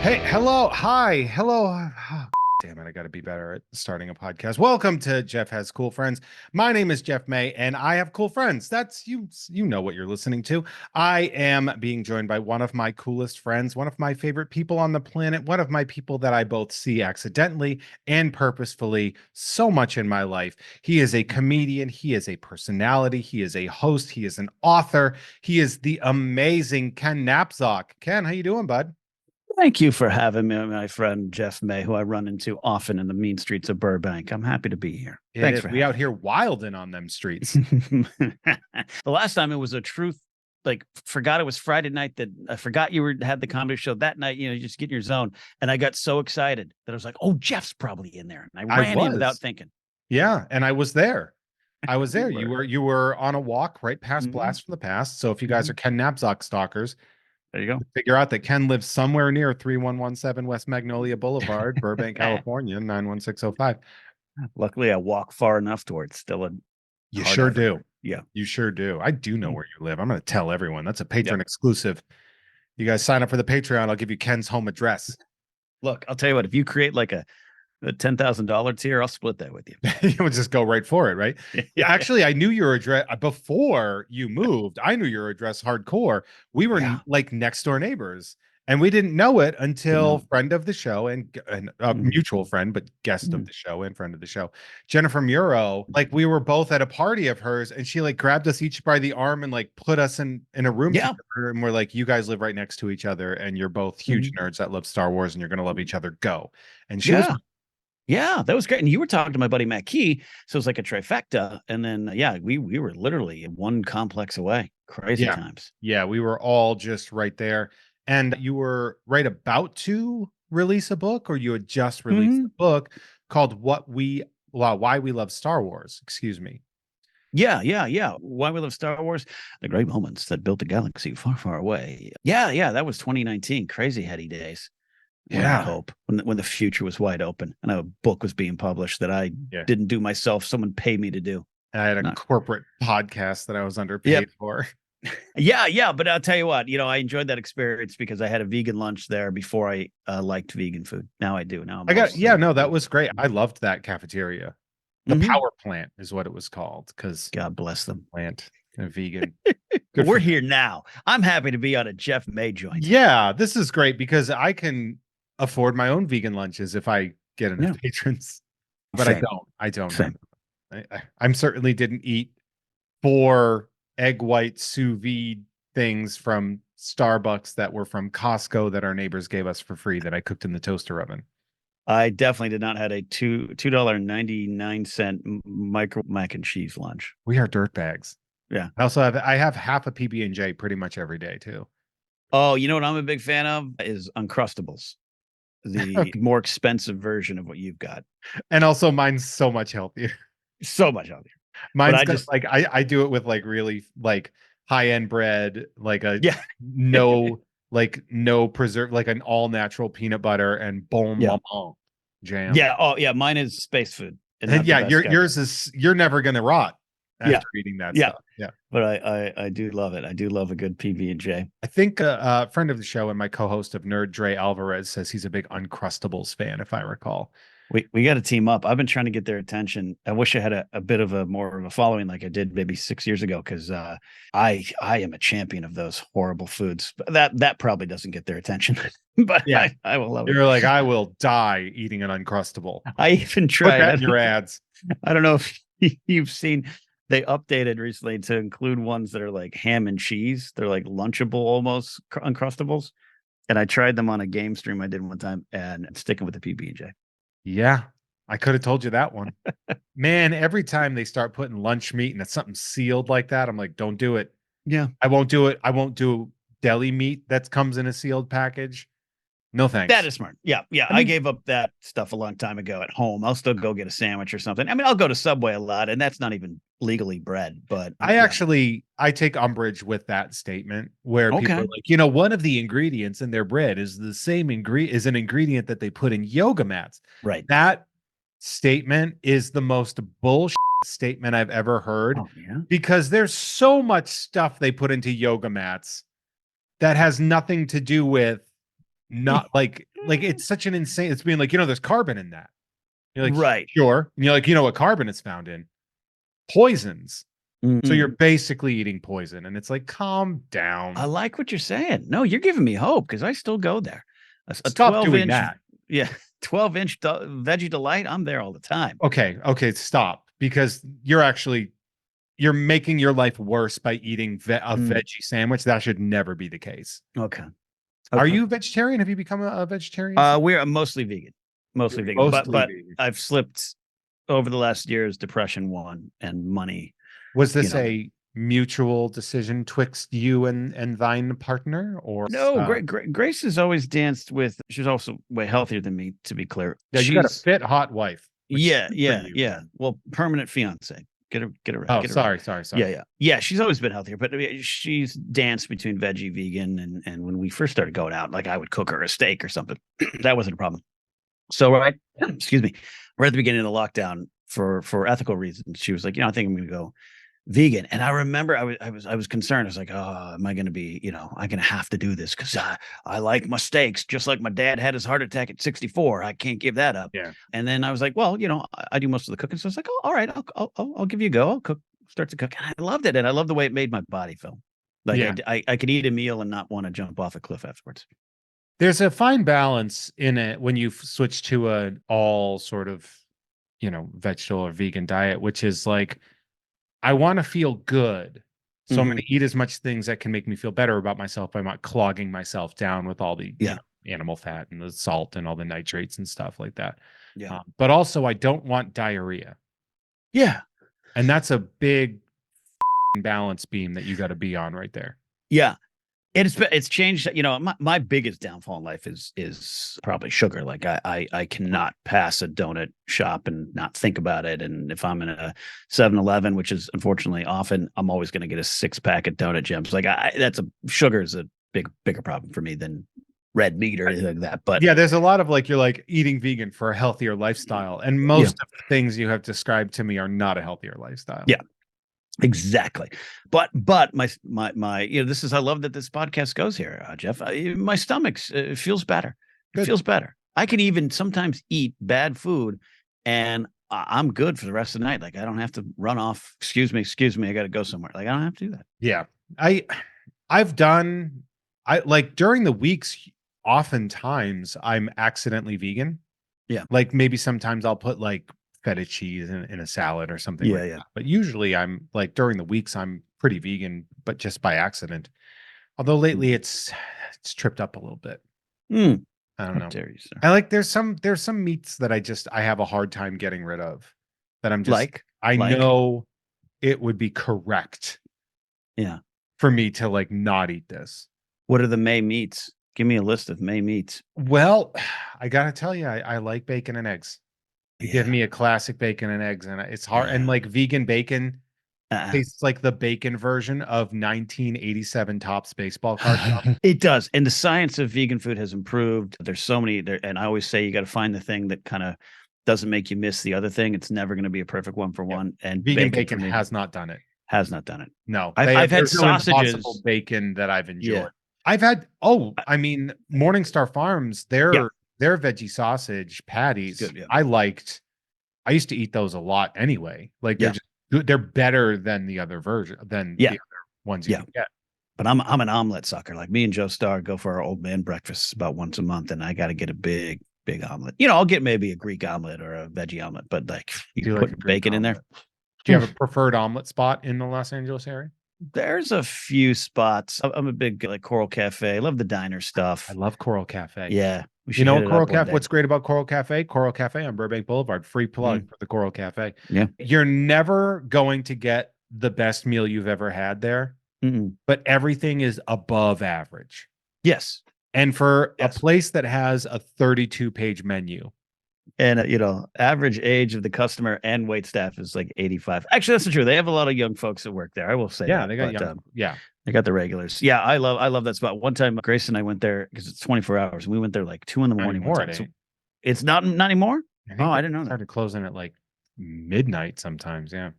Hey, hello. Hi. Hello. Damn it. I got to be better at starting a podcast. Welcome to Jeff Has Cool Friends. My name is Jeff May and I have cool friends. That's you know what you're listening to. I am being joined by one of my coolest friends, one of my favorite people on the planet, one of my people that I both see accidentally and purposefully so much in my life. He is a comedian, he is a personality, he is a host, he is an author. He is the amazing Ken Napzok. Ken, how you doing, bud? Thank you for having me, my friend Jeff May, who I run into often in the mean streets of Burbank. I'm happy to be here. It Thanks is. for We out having here wilding on them streets. me. The last time it was a truth, like forgot it was Friday night that I forgot you had the comedy show that night, you just get in your zone. And I got so excited that I was like, oh, Jeff's probably in there. And I I ran in without was. thinking. Yeah, and I was there. I was You there. You were. were you were on a walk right past Mhm, Blast from the Past. So if you guys are mhm. Ken Napzok stalkers, There you figure out that Ken lives somewhere near 3117 West Magnolia Boulevard, Burbank, go. California, 91605. Luckily, I walk far enough to where it's still a You hard sure effort. do. Yeah. You sure do. I do know Mm. where you live. I'm going to tell everyone. That's a Yep. patron exclusive. You guys sign up for the Patreon. I'll give you Ken's home address. Look, I'll tell you what, if you create like a $10,000 tier, I'll split that with you. You would just go right for it, right? Yeah, actually, I knew your address before you moved. I knew your address hardcore. We were Yeah. like next door neighbors, and we didn't know it Didn't until know. friend of the show and a Mhm. mutual friend, but guest of Mhm. the show and friend of the show, Jennifer Muro. Like we were both at a party of hers, and she like grabbed us each by the arm and like put us in a room Yeah. together, and we're like, "You guys live right next to each other, and you're both huge Mhm. nerds that love Star Wars, and you're gonna love each other. Go!" And she was Yeah. Yeah. That was great. And you were talking to my buddy Matt Key. So it was like a trifecta. And then yeah, we were literally one complex away. Crazy Yeah. times. Yeah, we were all just right there. And you were right about to release a book, or you had just released a Mhm. book called Why We Love Star Wars, excuse me. Yeah, yeah, yeah. Why we love Star Wars, the great moments that built a galaxy far, far away. Yeah, yeah, that was 2019. Crazy heady days when I had Yeah. hope, when the future was wide open and a book was being published that I Yeah. didn't do myself. Someone paid me to do. I had a Not, corporate podcast that I was yep. underpaid for. Yeah, yeah, but I'll tell you what, I enjoyed that experience because I had a vegan lunch there before I liked vegan food. Now I do. Now I'm Yeah, mostly no, that vegan. was great. I loved that cafeteria. The Mhm. power plant is what it was called because God bless them. plant and vegan. But Good we're for here now. I'm happy to be on a Jeff May joint. Yeah, this is great because I can afford my own vegan lunches if I get enough Yeah, patrons. But I same, don't. I don't have. same. I'm certainly didn't eat four egg white sous vide things from Starbucks that were from Costco that our neighbors gave us for free that I cooked in the toaster oven. I definitely did not had a $2.99 micro mac and cheese lunch. We are dirtbags. Yeah. I have half a PB&J pretty much every day too. Oh, you know what I'm a big fan of is Uncrustables, the Okay. more expensive version of what you've got. And also mine's so much healthier. So much healthier. But Mine's I got just like I do it with like really like high end bread, like a yeah, no preserve, like an all natural peanut butter and bon yeah. maman jam. Yeah. Oh, yeah. Mine is space food and And not the yeah, best kind. you're never gonna rot Yeah. after eating that Yeah. stuff. Yeah. But I do love it. I do love a good PB and J. I think a friend of the show and my co-host of Nerd Dre Alvarez says he's a big Uncrustables fan, if I recall. We got to team up. I've been trying to get their attention. I wish I had a bit of a more of a following like I did maybe 6 years ago because I am a champion of those horrible foods. But that probably doesn't get their attention. But Yeah. I will love it. You're like, I will die eating an Uncrustable. I even Put tried. that in your ads. I don't know if you've seen they updated recently to include ones that are like ham and cheese. They're like lunchable almost Uncrustables. And I tried them on a game stream I did one time and sticking with the PB and J. Yeah, I could have told you that one. Man, every time they start putting lunch meat and it's something sealed like that, I'm like, don't do it. Yeah. I won't do it. I won't do deli meat that comes in a sealed package. No That thanks. is smart. Yeah, yeah. I I mean, gave up that stuff a long time ago at home. I'll still go get a sandwich or something. I mean, I'll go to Subway a lot, and that's not even legally bread. But yeah, I take umbrage with that statement where people are okay, like, one of the ingredients in their bread is the same ingredient is an ingredient that they put in yoga mats. right. That statement is the most bullshit statement I've ever heard Oh yeah, because there's so much stuff they put into yoga mats that has nothing to do with not like like it's such an insane. It's being like, there's carbon in that. You're like, Right. sure. And you're like, what carbon is found in? Poisons. So Mhm. you're basically eating poison, and it's like, calm I down. like what you're saying. No, you're giving me hope because I still go there. A Stop doing 12-inch, that. yeah, 12-inch veggie delight. I'm there all the time. Okay, stop, because you're making your life worse by eating a Mm, veggie sandwich. That should never be the case. okay. Are Okay. you vegetarian? Have you become a vegetarian? We're mostly vegan. Mostly You're vegan. But mostly but vegan. I've slipped over the last years, depression won and money, Was you this know. a mutual decision twixt you and thine partner, or No, Grace has always danced with, she's also way healthier than me, to be clear. yeah, you got a She's fit hot wife, which is yeah, good for yeah, you. yeah. Well, permanent fiance. Oh, Get her right. sorry. Yeah. She's always been healthier, but she's danced between veggie, vegan, and when we first started going out, like I would cook her a steak or something. That wasn't a problem. So right, excuse me, right at the beginning of the lockdown, for ethical reasons, she was like, I think I'm going to go vegan. And I remember I was concerned. I was like, oh, am I going to be, I'm going to have to do this because I like my steaks just like my dad had his heart attack at 64. I can't give that up. Yeah, And then I was like, well, I do most of the cooking, so I was like, oh, all right, I'll give you a go. I'll start to cook. And I loved it, and I love the way it made my body feel. Like yeah. I could eat a meal and not want to jump off a cliff afterwards. There's a fine balance in it when you switch to an all sort of, vegetable or vegan diet, which is like, I want to feel good. So I'm going Mhm. to eat as much things that can make me feel better about myself by not clogging myself down with all the, Yeah, animal fat and the salt and all the nitrates and stuff like that. yeah, But also, I don't want diarrhea. yeah. And that's a big balance beam that you got to be on right there. Yeah. It's changed. My biggest downfall in life is probably sugar. Like I cannot pass a donut shop and not think about it. And if I'm in a 7-Eleven, which is unfortunately often, I'm always going to get a 6-pack of donut gems. Like sugar is a bigger problem for me than red meat or anything like that. But Yeah, there's a lot of like, you're like eating vegan for a healthier lifestyle. And yeah, most of the things you have described to me are not a healthier lifestyle. yeah. Exactly. But my this is, I love that this podcast goes here, Jeff. My stomach feels better. It Good. feels better. I can even sometimes eat bad food and I'm good for the rest of the night. Like I don't have to run off. Excuse me. I got to go somewhere. Like I don't have to do that. Yeah. I've done, I like during the weeks, oftentimes I'm accidentally vegan. Yeah. Like maybe sometimes I'll put like feta cheese in a salad or something like Yeah. that. But usually I'm like during the weeks I'm pretty vegan, but just by accident. Although lately it's tripped up a little bit. Mm. I don't How know. dare you, sir? I like there's some meats that I have a hard time getting rid of, that I'm just I Like, know it would be correct yeah. for me to like not eat this. What are the May meats? Give me a list of May meats. Well, I gotta tell you, I like bacon and eggs. You give Yeah. me a classic bacon and eggs, and it's hard. And Yeah. like vegan bacon Uh-uh. tastes like the bacon version of 1987 Topps baseball card. It does. And the science of vegan food has improved. There's so many there. And I always say you got to find the thing that kind of doesn't make you miss the other thing. It's never going to be a perfect one for Yeah. one. And Vegan bacon bacon for me has not done it. has not done it. No, I've had there's no Impossible sausages. bacon that I've enjoyed. Yeah. I've had, I mean, Morningstar Farms, Yeah. their veggie sausage patties, Good, yeah. I used to eat those a lot anyway. Like they're Yeah. just they're better than the other version than Yeah. the other ones you Yeah. can get. But I'm an omelet sucker. Like me and Joe Starr go for our old man breakfasts about once a month, and I got to get a big omelet. I'll get maybe a Greek omelet or a veggie omelet, but like Do you you put like a Greek bacon in there. omelet? Do you have a preferred omelet spot in the Los Angeles area? There's a few spots. I'm a big like Coral Cafe. I love the diner stuff. I love Coral Cafe. Yeah, we You should know hit what it Coral up one Cafe? day. What's great about Coral Cafe? Coral Cafe on Burbank Boulevard. Free plug for the Coral Cafe. Yeah. You're never going to get the best meal you've ever had there, but everything is above average. Yes. And for Yes. a place that has a 32-page menu, And average age of the customer and wait staff is like 85. Actually, that's not true. They have a lot of young folks that work there. I will say yeah, that. they got but, young, yeah. They got the regulars. Yeah, I love that spot. One time, Grace and I went there because it's 24 hours, and we went there like 2 in the morning. Anymore, one time. So it's not anymore. I didn't know that. Started closing at like midnight sometimes. Yeah,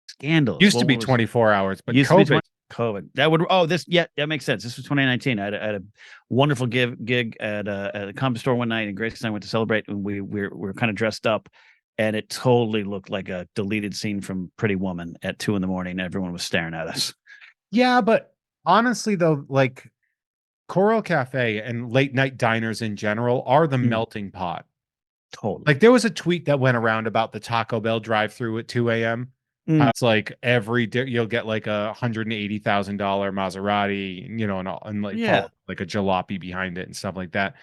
Scandalous. used to be 24 hours, but used to be COVID COVID. That would that makes sense. This was 2019. I had a wonderful gig at a comedy store one night, and Grace and I went to celebrate, and we were kind of dressed up, and it totally looked like a deleted scene from Pretty Woman at 2 a.m. Everyone was staring at us. Yeah, but honestly though, like Coral Cafe and late night diners in general are the Mm, melting pot. totally. Like there was a tweet that went around about the Taco Bell drive-through at 2 a.m. Mm, It's like every day you'll get like $180,000 Maserati, and like yeah. follow like a jalopy behind it and stuff like that.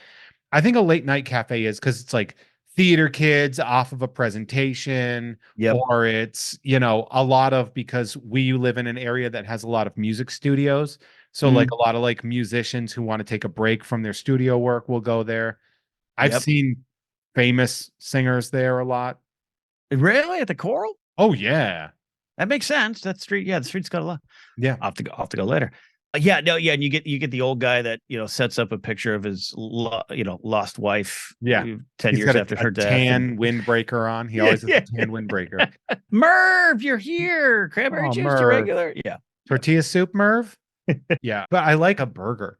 I think a late night cafe is because it's like theater kids off of a presentation, Yep. or it's, a lot of, because we live in an area that has a lot of music studios. So like Mm, a lot of like musicians who want to take a break from their studio work will go there. I've yep. seen famous singers there a lot. Really at the Coral? Oh yeah. That makes sense. That street, yeah, the street's got a lot. Yeah. I'll have to go later. Yeah, no, yeah, and you get the old guy that sets up a picture of his lost wife Yeah. 10 He's years got after a her death, and tan windbreaker on. He yeah, always has a yeah. tan windbreaker. Merv, you're here. Cranberry Oh, juice to Merv. regular. Yeah, yep. Tortilla soup, Merv? Yeah. But I like a burger.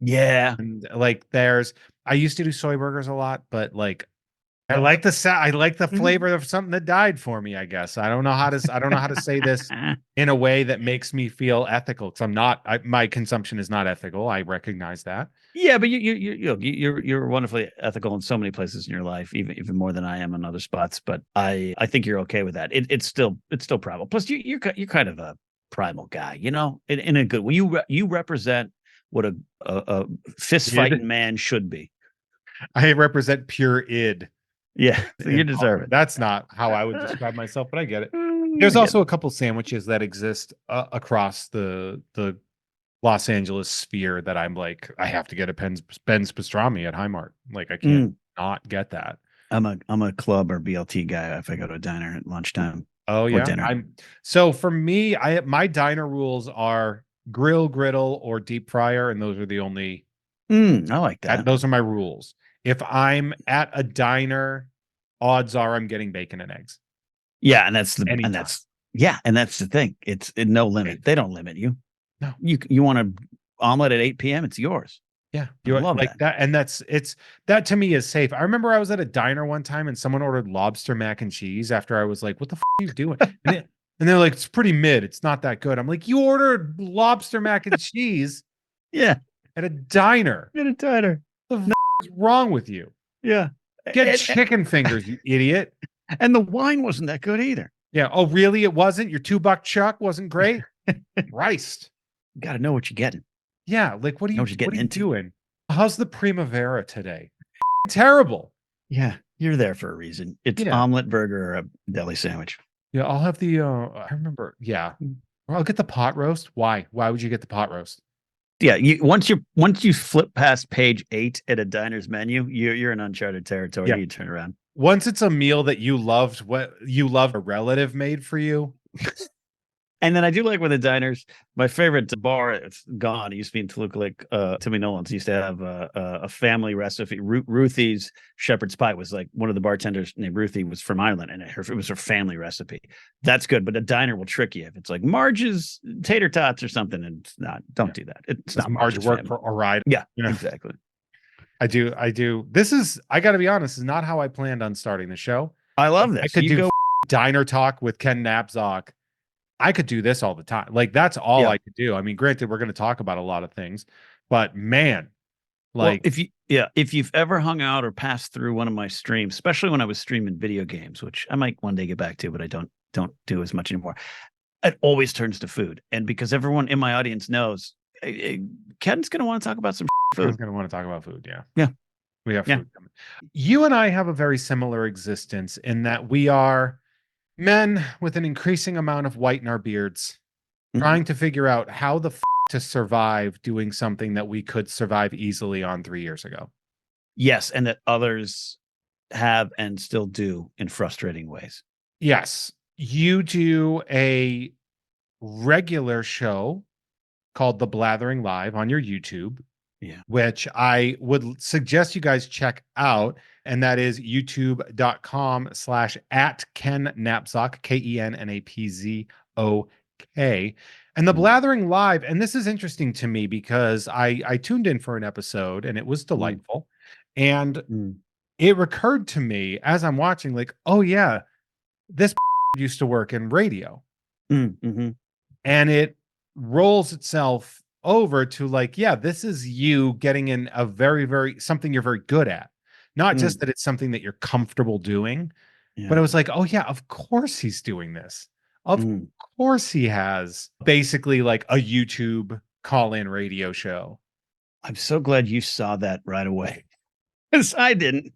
Yeah. And like I used to do soy burgers a lot, but like I like the Mhm. flavor of something that died for me, I guess. I don't know how to say this in a way that makes me feel ethical, because my consumption is not ethical. I recognize that. Yeah, but you're wonderfully ethical in so many places in your life, even more than I am in other spots. But I think you're okay with that. It's still primal. Plus, you're kind of a primal guy, in a good way. You represent what a fist Id. fighting man should be. I represent pure id Yeah, so you in deserve public. it. That's not how I would describe myself, but I get it. I There's get also it. a couple sandwiches that exist across the Los Angeles sphere that I'm like, I have to get a Ben's pastrami at Highmark. Like I can't Mm, not get that. I'm a club or BLT guy if I go to a diner at lunchtime Oh or yeah. dinner. So for me, my diner rules are grill, griddle, or deep fryer, and those are the only I like that. those are my rules. If I'm at a diner, odds are I'm getting bacon and eggs Yeah, anytime. and that's the thing. It's no limit. They don't limit you. No. You want an omelet at 8 p.m. It's yours. Yeah, I you love like that. that, and that to me is safe. I remember I was at a diner one time and someone ordered lobster mac and cheese after I was like, "What the are you doing?" And they're like, "It's pretty mid. It's not that good." I'm like, "You ordered lobster mac and cheese Yeah, at a diner. get a diner. What the is wrong with you? Yeah, Get and, chicken fingers, you idiot." and the wine wasn't that good either. Yeah. Oh, really? It wasn't? Your $2 chuck wasn't great? Christ. You got to know what you're getting. Yeah. Like, Know what you're what getting are you into. doing? How's the Primavera today? Terrible. Yeah, you're there for a reason. It's Yeah. omelet, burger, or a deli sandwich. Yeah. I'll have I remember. Yeah. Or I'll get the pot roast. Why? Why would you get the pot roast? Yeah, once you flip past page 8 at a diner's menu, you're in uncharted territory. Yeah. You turn around. Once it's a meal that you loved, what you loved a relative made for you. And then I do like when the diners. My favorite bar, it's gone. It used to be in Toluca Lake. Timmy Nolan's used to have a family recipe. Ruthie's shepherd's pie was like one of the bartenders named Ruthie was from Ireland, and it was her family recipe. That's good, but a diner will trick you if it's like Marge's tater tots or something. And it's not. Don't do that. It's Does not Marge Marge's work family. for a ride? Yeah, You know, exactly. I do. I do. I got to be honest, this is not how I planned on starting the show. I love I this. could You do go. diner talk with Ken Napzok. I could do this all the time. Like that's all Yeah. I could do. I mean, granted, we're going to talk about a lot of things, but man, Well, like, if you've ever hung out or passed through one of my streams, especially when I was streaming video games, which I might one day get back to, but I don't do as much anymore. It always turns to food, and because everyone in my audience knows, Ken's going to want to talk about some I was food. going to want to talk about food. Yeah. Yeah, We have yeah. food coming. You and I have a very similar existence in that we are men with an increasing amount of white in our beards, Mhm. trying to figure out how to survive doing something that we could survive easily on 3 years ago. Yes, and that others have and still do in frustrating ways. Yes, you do a regular show called The Blathering Live on your YouTube, Yeah. which I would suggest you guys check out. And that is youtube.com/@Ken Napzok, KenNapzok. okay. And the Mm, Blathering Live, and this is interesting to me because I tuned in for an episode and it was mm, delightful. And mm, it recurred to me as I'm watching, like, oh yeah, this used to work in radio. mhm, And it rolls itself over to like, yeah, this is you getting in a very, very something you're very good at. Not just mm, that it's something that you're comfortable doing, but yeah, I was like, oh yeah, of course he's doing this. Of mm. course he has basically like a YouTube call-in radio show. I'm so glad you saw that right away, 'cause I didn't.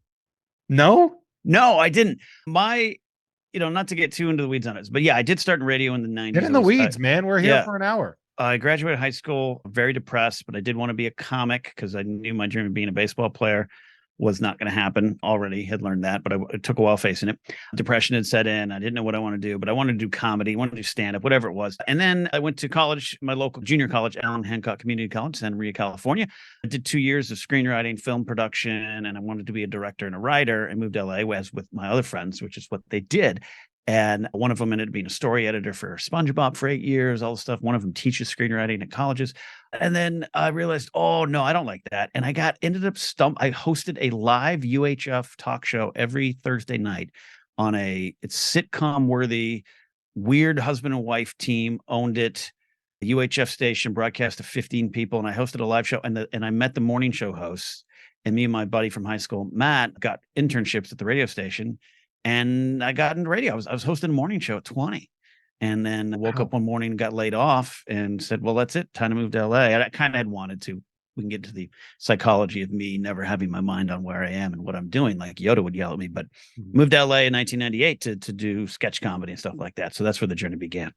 No? No, I didn't. My not to get too into the weeds on it, but yeah, I did start in radio in the Get 90s. in I the was, weeds, man. We're here yeah, for an hour. I graduated high school very depressed, but I did want to be a comic because I knew my dream of being a baseball player was not going to happen. Already had learned that, but it took a while facing it. Depression had set in. I didn't know what I wanted to do, but I wanted to do comedy, wanted to do stand up, whatever it was. And then I went to college, my local junior college, Allen Hancock Community College, Santa Maria, California. I did 2 years of screenwriting, film production, and I wanted to be a director and a writer. And moved to LA with my other friends, which is what they did. And one of them ended up being a story editor for SpongeBob for 8 years, all the stuff. One of them teaches screenwriting at colleges. And then I realized, oh no, I don't like that. And ended up I hosted a live UHF talk show every Thursday night on it's sitcom worthy, weird husband and wife team owned it. The UHF station broadcast to 15 people, and I hosted a live show. And I met the morning show hosts, and me and my buddy from high school, Matt, got internships at the radio station, and I got into radio. I was hosting a morning show at 20, and then I woke up Wow. one morning and got laid off, and said, "Well, that's it. Time to move to LA." And I kind of had wanted to. We can get to the psychology of me never having my mind on where I am and what I'm doing, like Yoda would yell at me. But Mhm. moved to LA in 1998 to do sketch comedy and stuff like that. So that's where the journey began.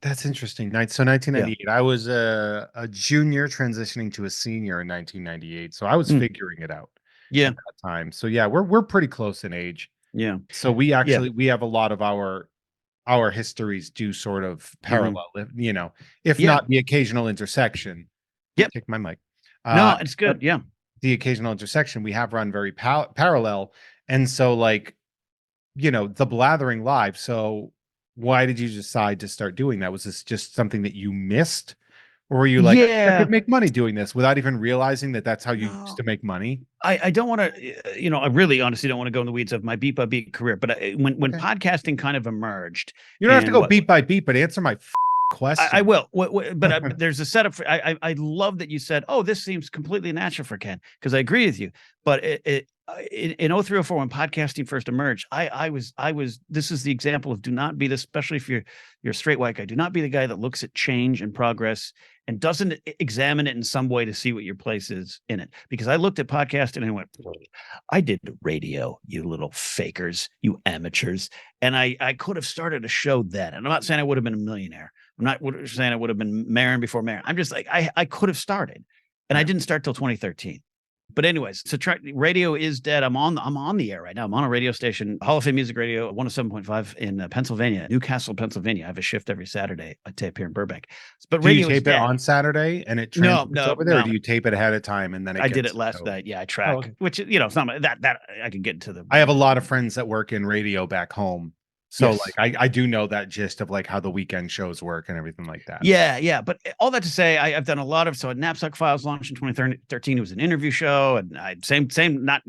That's interesting. So Yeah. 1998. I was a junior transitioning to a senior in 1998. So I was Mm. figuring it out Yeah. at that time. So yeah, we're pretty close in age. Yeah. So we Yeah. actually we have a lot of our histories do sort of Mhm. parallel, if Yeah. not the occasional intersection. Yep. Kick my mic. No, it's But good. Yeah. the occasional intersection we have run very parallel. And so like, the Blathering Live. So why did you decide to start doing that? Was this just something that you missed? Or were you like, I Yeah. could make money doing this without even realizing that that's how you used No. to make money? I don't want to, I really honestly don't want to go in the weeds of my beat by beat career, but when Okay. podcasting kind of emerged, You don't have to and go beat by beat, but answer my I question. will. But there's a setup for. I love that you said, "Oh, this seems completely natural for Ken," because I agree with you. But in 0304 when podcasting first emerged, I was. This is the example of do not be this, especially if you're a straight white guy. Do not be the guy that looks at change and progress and doesn't examine it in some way to see what your place is in it. Because I looked at podcasting and I went, I did radio, you little fakers, you amateurs. And I could have started a show then. And I'm not saying I would have been a millionaire. I'm not saying I would have been mayor before mayor. I'm just like, I could have started. And I Yeah. didn't start till 2013. But anyways, so radio is dead. I'm on the air right now. I'm on a radio station, Hall of Fame Music Radio, 107.5 in Pennsylvania, Newcastle, Pennsylvania. I have a shift every Saturday. I tape here in Burbank. But Do you radio is tape it dead. on Saturday and it No, transmits no, over there, or no. do you tape it ahead of time and then it I did it gets last out? night. Yeah, I Oh, track, okay. which it's not that I can get into the I have a lot of friends that work in radio back home. So like yes. I do know that gist of like how the weekend shows work and everything like that. Yeah, yeah. But all that to say, I've done a lot of Napzok Files launched in 2013. It was an interview show, and same not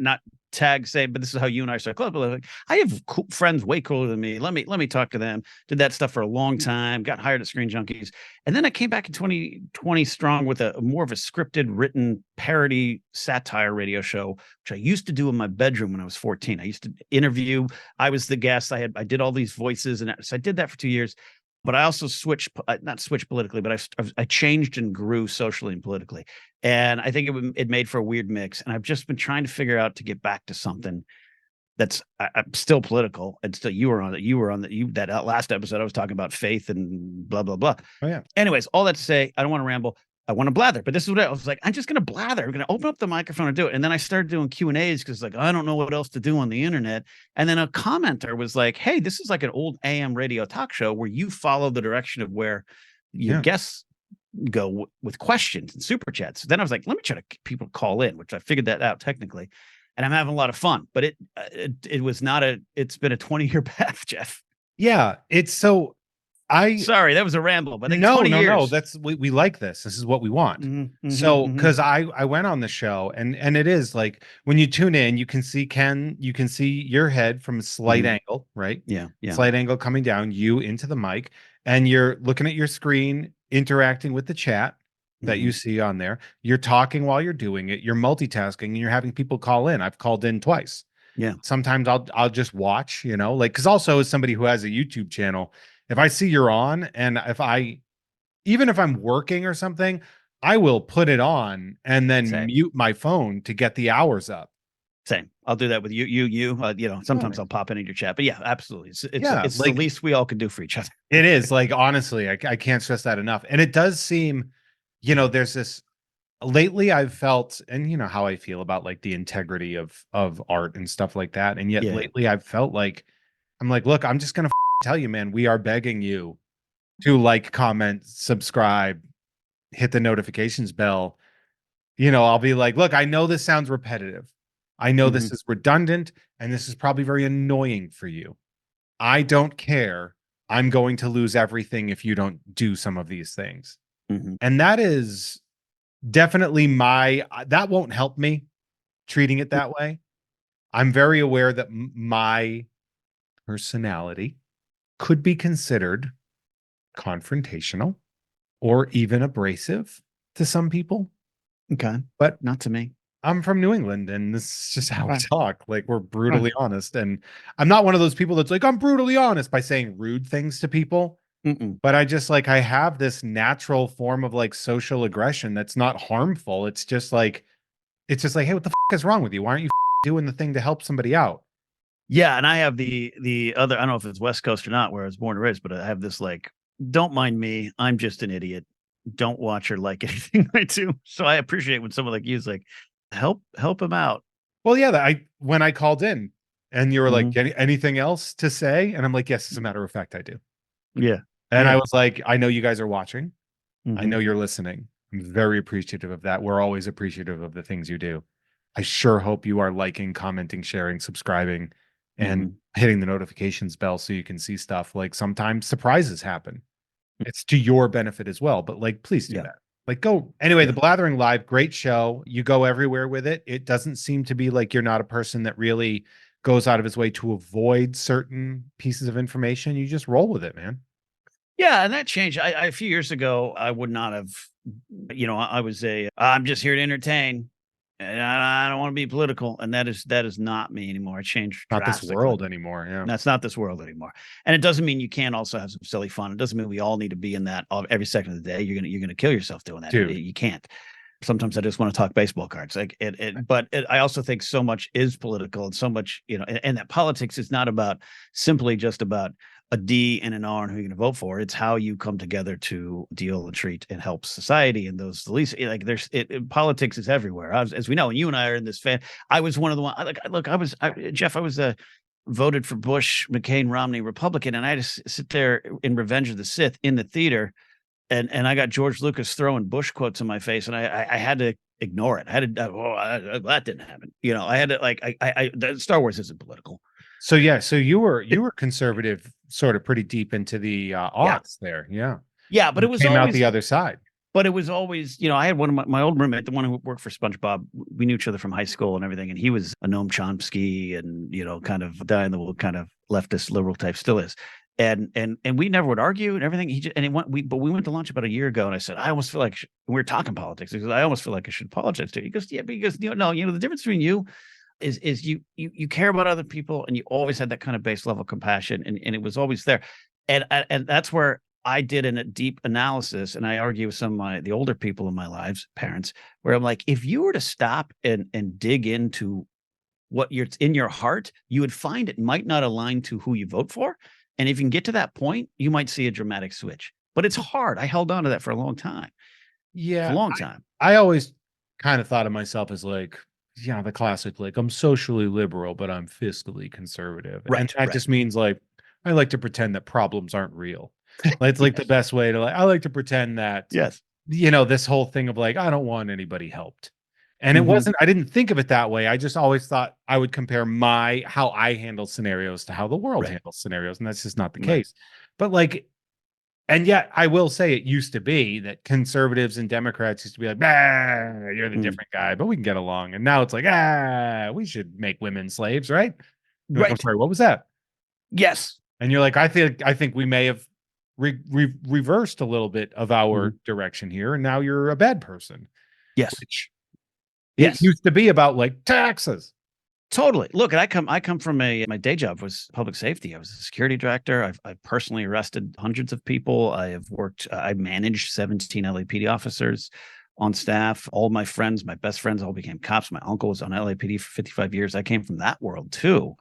tag say, but this is how you and I started club. Like, I have friends way cooler than me. Let me talk to them. Did that stuff for a long time. Got hired at Screen Junkies, and then I came back in 2020 strong with a more of a scripted, written parody satire radio show, which I used to do in my bedroom when I was 14. I used to interview. I was the guest. I did all these voices, and so I did that for 2 years. But I also not switched politically, but I changed and grew socially and politically. And I think it made for a weird mix. And I've just been trying to figure out to get back to something that's I'm still political. And still, you were on that last episode. I was talking about faith and blah, blah, blah. Oh yeah. Anyways, all that to say, I don't want to ramble. I want to blather, but this is what I was like. I'm just going to blather. I'm going to open up the microphone and do it. And then I started doing Q&As because like, I don't know what else to do on the internet. And then a commenter was like, hey, this is like an old AM radio talk show where you follow the direction of where your Yeah. guests go with questions and super chats. Then I was like, let me try to get people to call in, which I figured that out technically. And I'm having a lot of fun, but it's been a 20-year path, Jeff. Yeah. It's so I Sorry, that was a ramble, but I think No, 20 no, no. years. That's we like this. This is what we want. Mhm, mhm, So, mhm, because I went on the show, and it is like when you tune in, you can see Ken, you can see your head from a slight mhm. angle, right? Yeah, yeah. Slight angle coming down, you into the mic, and you're looking at your screen, interacting with the chat that you Mhm. see on there. You're talking while you're doing it. You're multitasking, and you're having people call in. I've called in twice. Yeah. Sometimes I'll just watch, like because also as somebody who has a YouTube channel, if I see you're on, and if I even if I'm working or something, I will put it on and then Same. mute my phone to get the hours up. Same. I'll do that with you. Oh, Sometimes man. I'll pop into your chat, but yeah, absolutely. It's Yeah, it's the like least we all could do for each other. it is like honestly, I can't stress that enough. And it does seem, there's this lately I've felt, and you know how I feel about like the integrity of art and stuff like that. And yet Yeah. lately I've felt like I'm like, look, I'm just gonna tell you, man, we are begging you to like, comment, subscribe, hit the notifications bell. I'll be like, look, I know this sounds repetitive. I know Mhm, this is redundant and this is probably very annoying for you. I don't care. I'm going to lose everything if you don't do some of these things. mhm. And that is definitely that won't help me treating it that way. I'm very aware that my personality could be considered confrontational or even abrasive to some people, Okay. but Not to me. I'm from New England, and this is just how we Right. talk. Like, we're Right. brutally honest, and I'm not one of those people that's like, I'm brutally honest by saying rude things to people, Mm-mm. but I have this natural form of like social aggression that's not harmful. It's just like, hey, what the is wrong with you? Why aren't you doing the thing to help somebody out? Yeah, and I have the other. I don't know if it's West Coast or not, where I was born and raised, but I have this like, don't mind me. I'm just an idiot. Don't watch or like anything I do. So I appreciate when someone like you is like, help him out. Well, yeah, I when I called in and you were like, Mhm. Anything else to say?" And I'm like, "Yes, as a matter of fact, I do." Yeah. And I Yeah. was like, "I know you guys are watching. I Mhm. know you're listening. I'm very appreciative of that. We're always appreciative of the things you do. I sure hope you are liking, commenting, sharing, subscribing, and Mhm. hitting the notifications bell so you can see stuff. Like sometimes surprises happen. It's to your benefit as well, but like, please do Yeah. that. Like, go anyway. The Yeah. Blathering Live, great show. You go everywhere with it. It doesn't seem to be like you're not a person that really goes out of his way to avoid certain pieces of information. You just roll with it, man. Yeah, and that changed. A few years ago, I would not have, I was I'm just here to entertain, and I don't want to be political, and that is not me anymore. I changed Not this drastically. world anymore. Yeah, That's not this world anymore. And it doesn't mean you can't also have some silly fun. It doesn't mean we all need to be in that every second of the day. You're gonna kill yourself doing that. dude. You can't. Sometimes I just want to talk baseball cards. Like I also think so much is political and so much, and that politics is not about simply just about a D and an R and who you're going to vote for. It's how you come together to deal and treat and help society. And those the least like politics is everywhere, as we know. And you and I are in this fan. I was one of the one. Look, Jeff. I was voted for Bush, McCain, Romney, Republican, and I just sit there in Revenge of the Sith in the theater and I got George Lucas throwing Bush quotes in my face, and I had to ignore it. I had to, that didn't happen. I had to like, Star Wars isn't political. So yeah, so you were It, you were conservative, sort of pretty deep into the yeah, aughts there. Yeah, yeah, but you it was came out the always, other side. I had one of my old roommate, the one who worked for SpongeBob. We knew each other from high school and everything, and he was a Noam Chomsky and kind of die in the wool, kind of leftist liberal type, still is. And we never would argue and everything. We went to lunch about a year ago, and I said I almost feel like we were talking politics. He goes, I almost feel like I should apologize to you. He goes, yeah, because no, the difference between you is you care about other people, and you always had that kind of base level compassion, and it was always there. And that's where I did a deep analysis, and I argue with some of the older people in my lives, parents, where I'm like, if you were to stop and dig into what you're in your heart, you would find it might not align to who you vote for. And if you can get to that point, you might see a dramatic switch. But it's hard. I held on to that for a long time. For a Yeah, long time. I always kind of thought of myself as like, the classic, like I'm socially liberal, but I'm fiscally conservative. And Right. that Right. just means like I like to pretend that problems aren't real. Like it's like the Yes. best way to like I like to pretend that, Yes. this whole thing of like, I don't want anybody helped. And Hmm. I didn't think of it that way. I just always thought I would compare how I handle scenarios to how the world Right. handles scenarios. And that's just not the Right. case. But like And yet, I will say it used to be that conservatives and Democrats used to be like, "Ah, you're the Mm. different guy, but we can get along." And now it's like, we should make women slaves, right? You're like, I'm Right. sorry, what was that? Yes. And you're like, I think we may have reversed a little bit of our Mhm. direction here, and now you're a bad person, Yes. which it Yes. used to be about like taxes. Totally. Look, and I come from my day job was public safety. I was a security director. I've personally arrested hundreds of people. I have worked. I managed 17 LAPD officers on staff. All my friends, my best friends, all became cops. My uncle was on LAPD for 55 years. I came from that world too,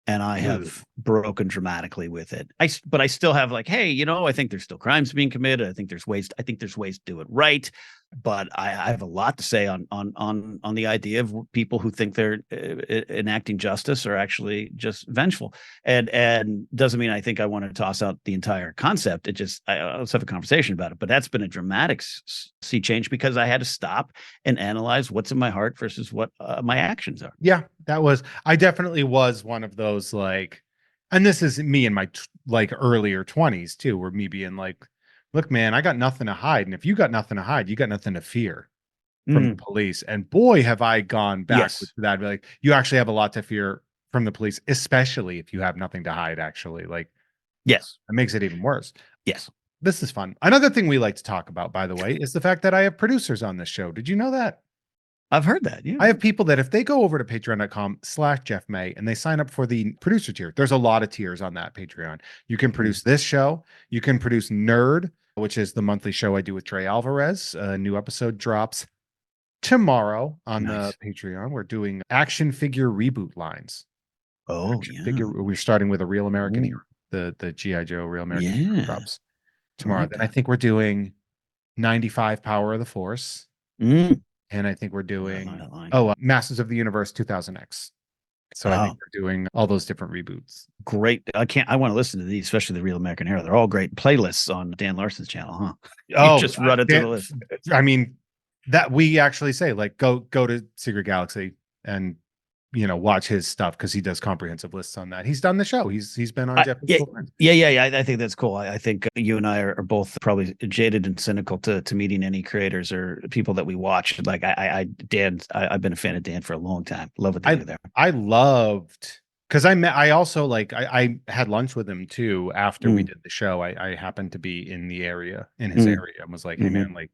and I Ugh. have broken dramatically with it. But I still have like, hey, I think there's still crimes being committed. I think there's ways. I think there's ways to do it right. But I have a lot to say on the idea of people who think they're enacting justice are actually just vengeful, and doesn't mean I think I want to toss out the entire concept. It just let's have a conversation about it. But that's been a dramatic sea change because I had to stop and analyze what's in my heart versus what my actions are. Yeah, I definitely was one of those like, and this is me in my like earlier 20s too, where me being like, look, man, I got nothing to hide. And if you got nothing to hide, you got nothing to fear from the Mm, police. And boy, have I gone backwards yes. to that. Be like, you actually have a lot to fear from the police, especially if you have nothing to hide, actually. Like, Yes. it makes it even worse. Yes. This is fun. Another thing we like to talk about, by the way, is the fact that I have producers on this show. Did you know that? I've heard that. Yeah. I have people that if they go over to patreon.com/JeffMay and they sign up for the producer tier, there's a lot of tiers on that Patreon. You can Mm. produce this show. You can produce Nerd, which is the monthly show I do with Trey Alvarez. A new episode drops tomorrow on the Nice. Patreon. We're doing action figure reboot lines. Oh, Action yeah. figure. We're starting with a Real American Hero. Ooh, The GI Joe Real American Hero yeah. drops I tomorrow. like Then I that. think we're doing 95 Power of the Force. Mm. And I think we're I doing, like like it. Masters of the Universe 2000X. So I think Oh, we're doing all those different reboots. great. I want to listen to these, especially the Real American Hero. They're all great playlists on Dan Larson's channel, huh? You Oh, just run it through the list. I mean, that we actually say like go to Secret Galaxy and watch his stuff because he does comprehensive lists on that. He's done the show. He's been on Jeff is Yeah, Cool Friends. yeah. I think that's cool. I think you and I are both probably jaded and cynical to meeting any creators or people that we watch. Like Dan, I've been a fan of Dan for a long time. Love what they I do there. I loved because I also like I had lunch with him too after we Mm, did the show. I happened to be in his mm, area and was like, hey hmm man, like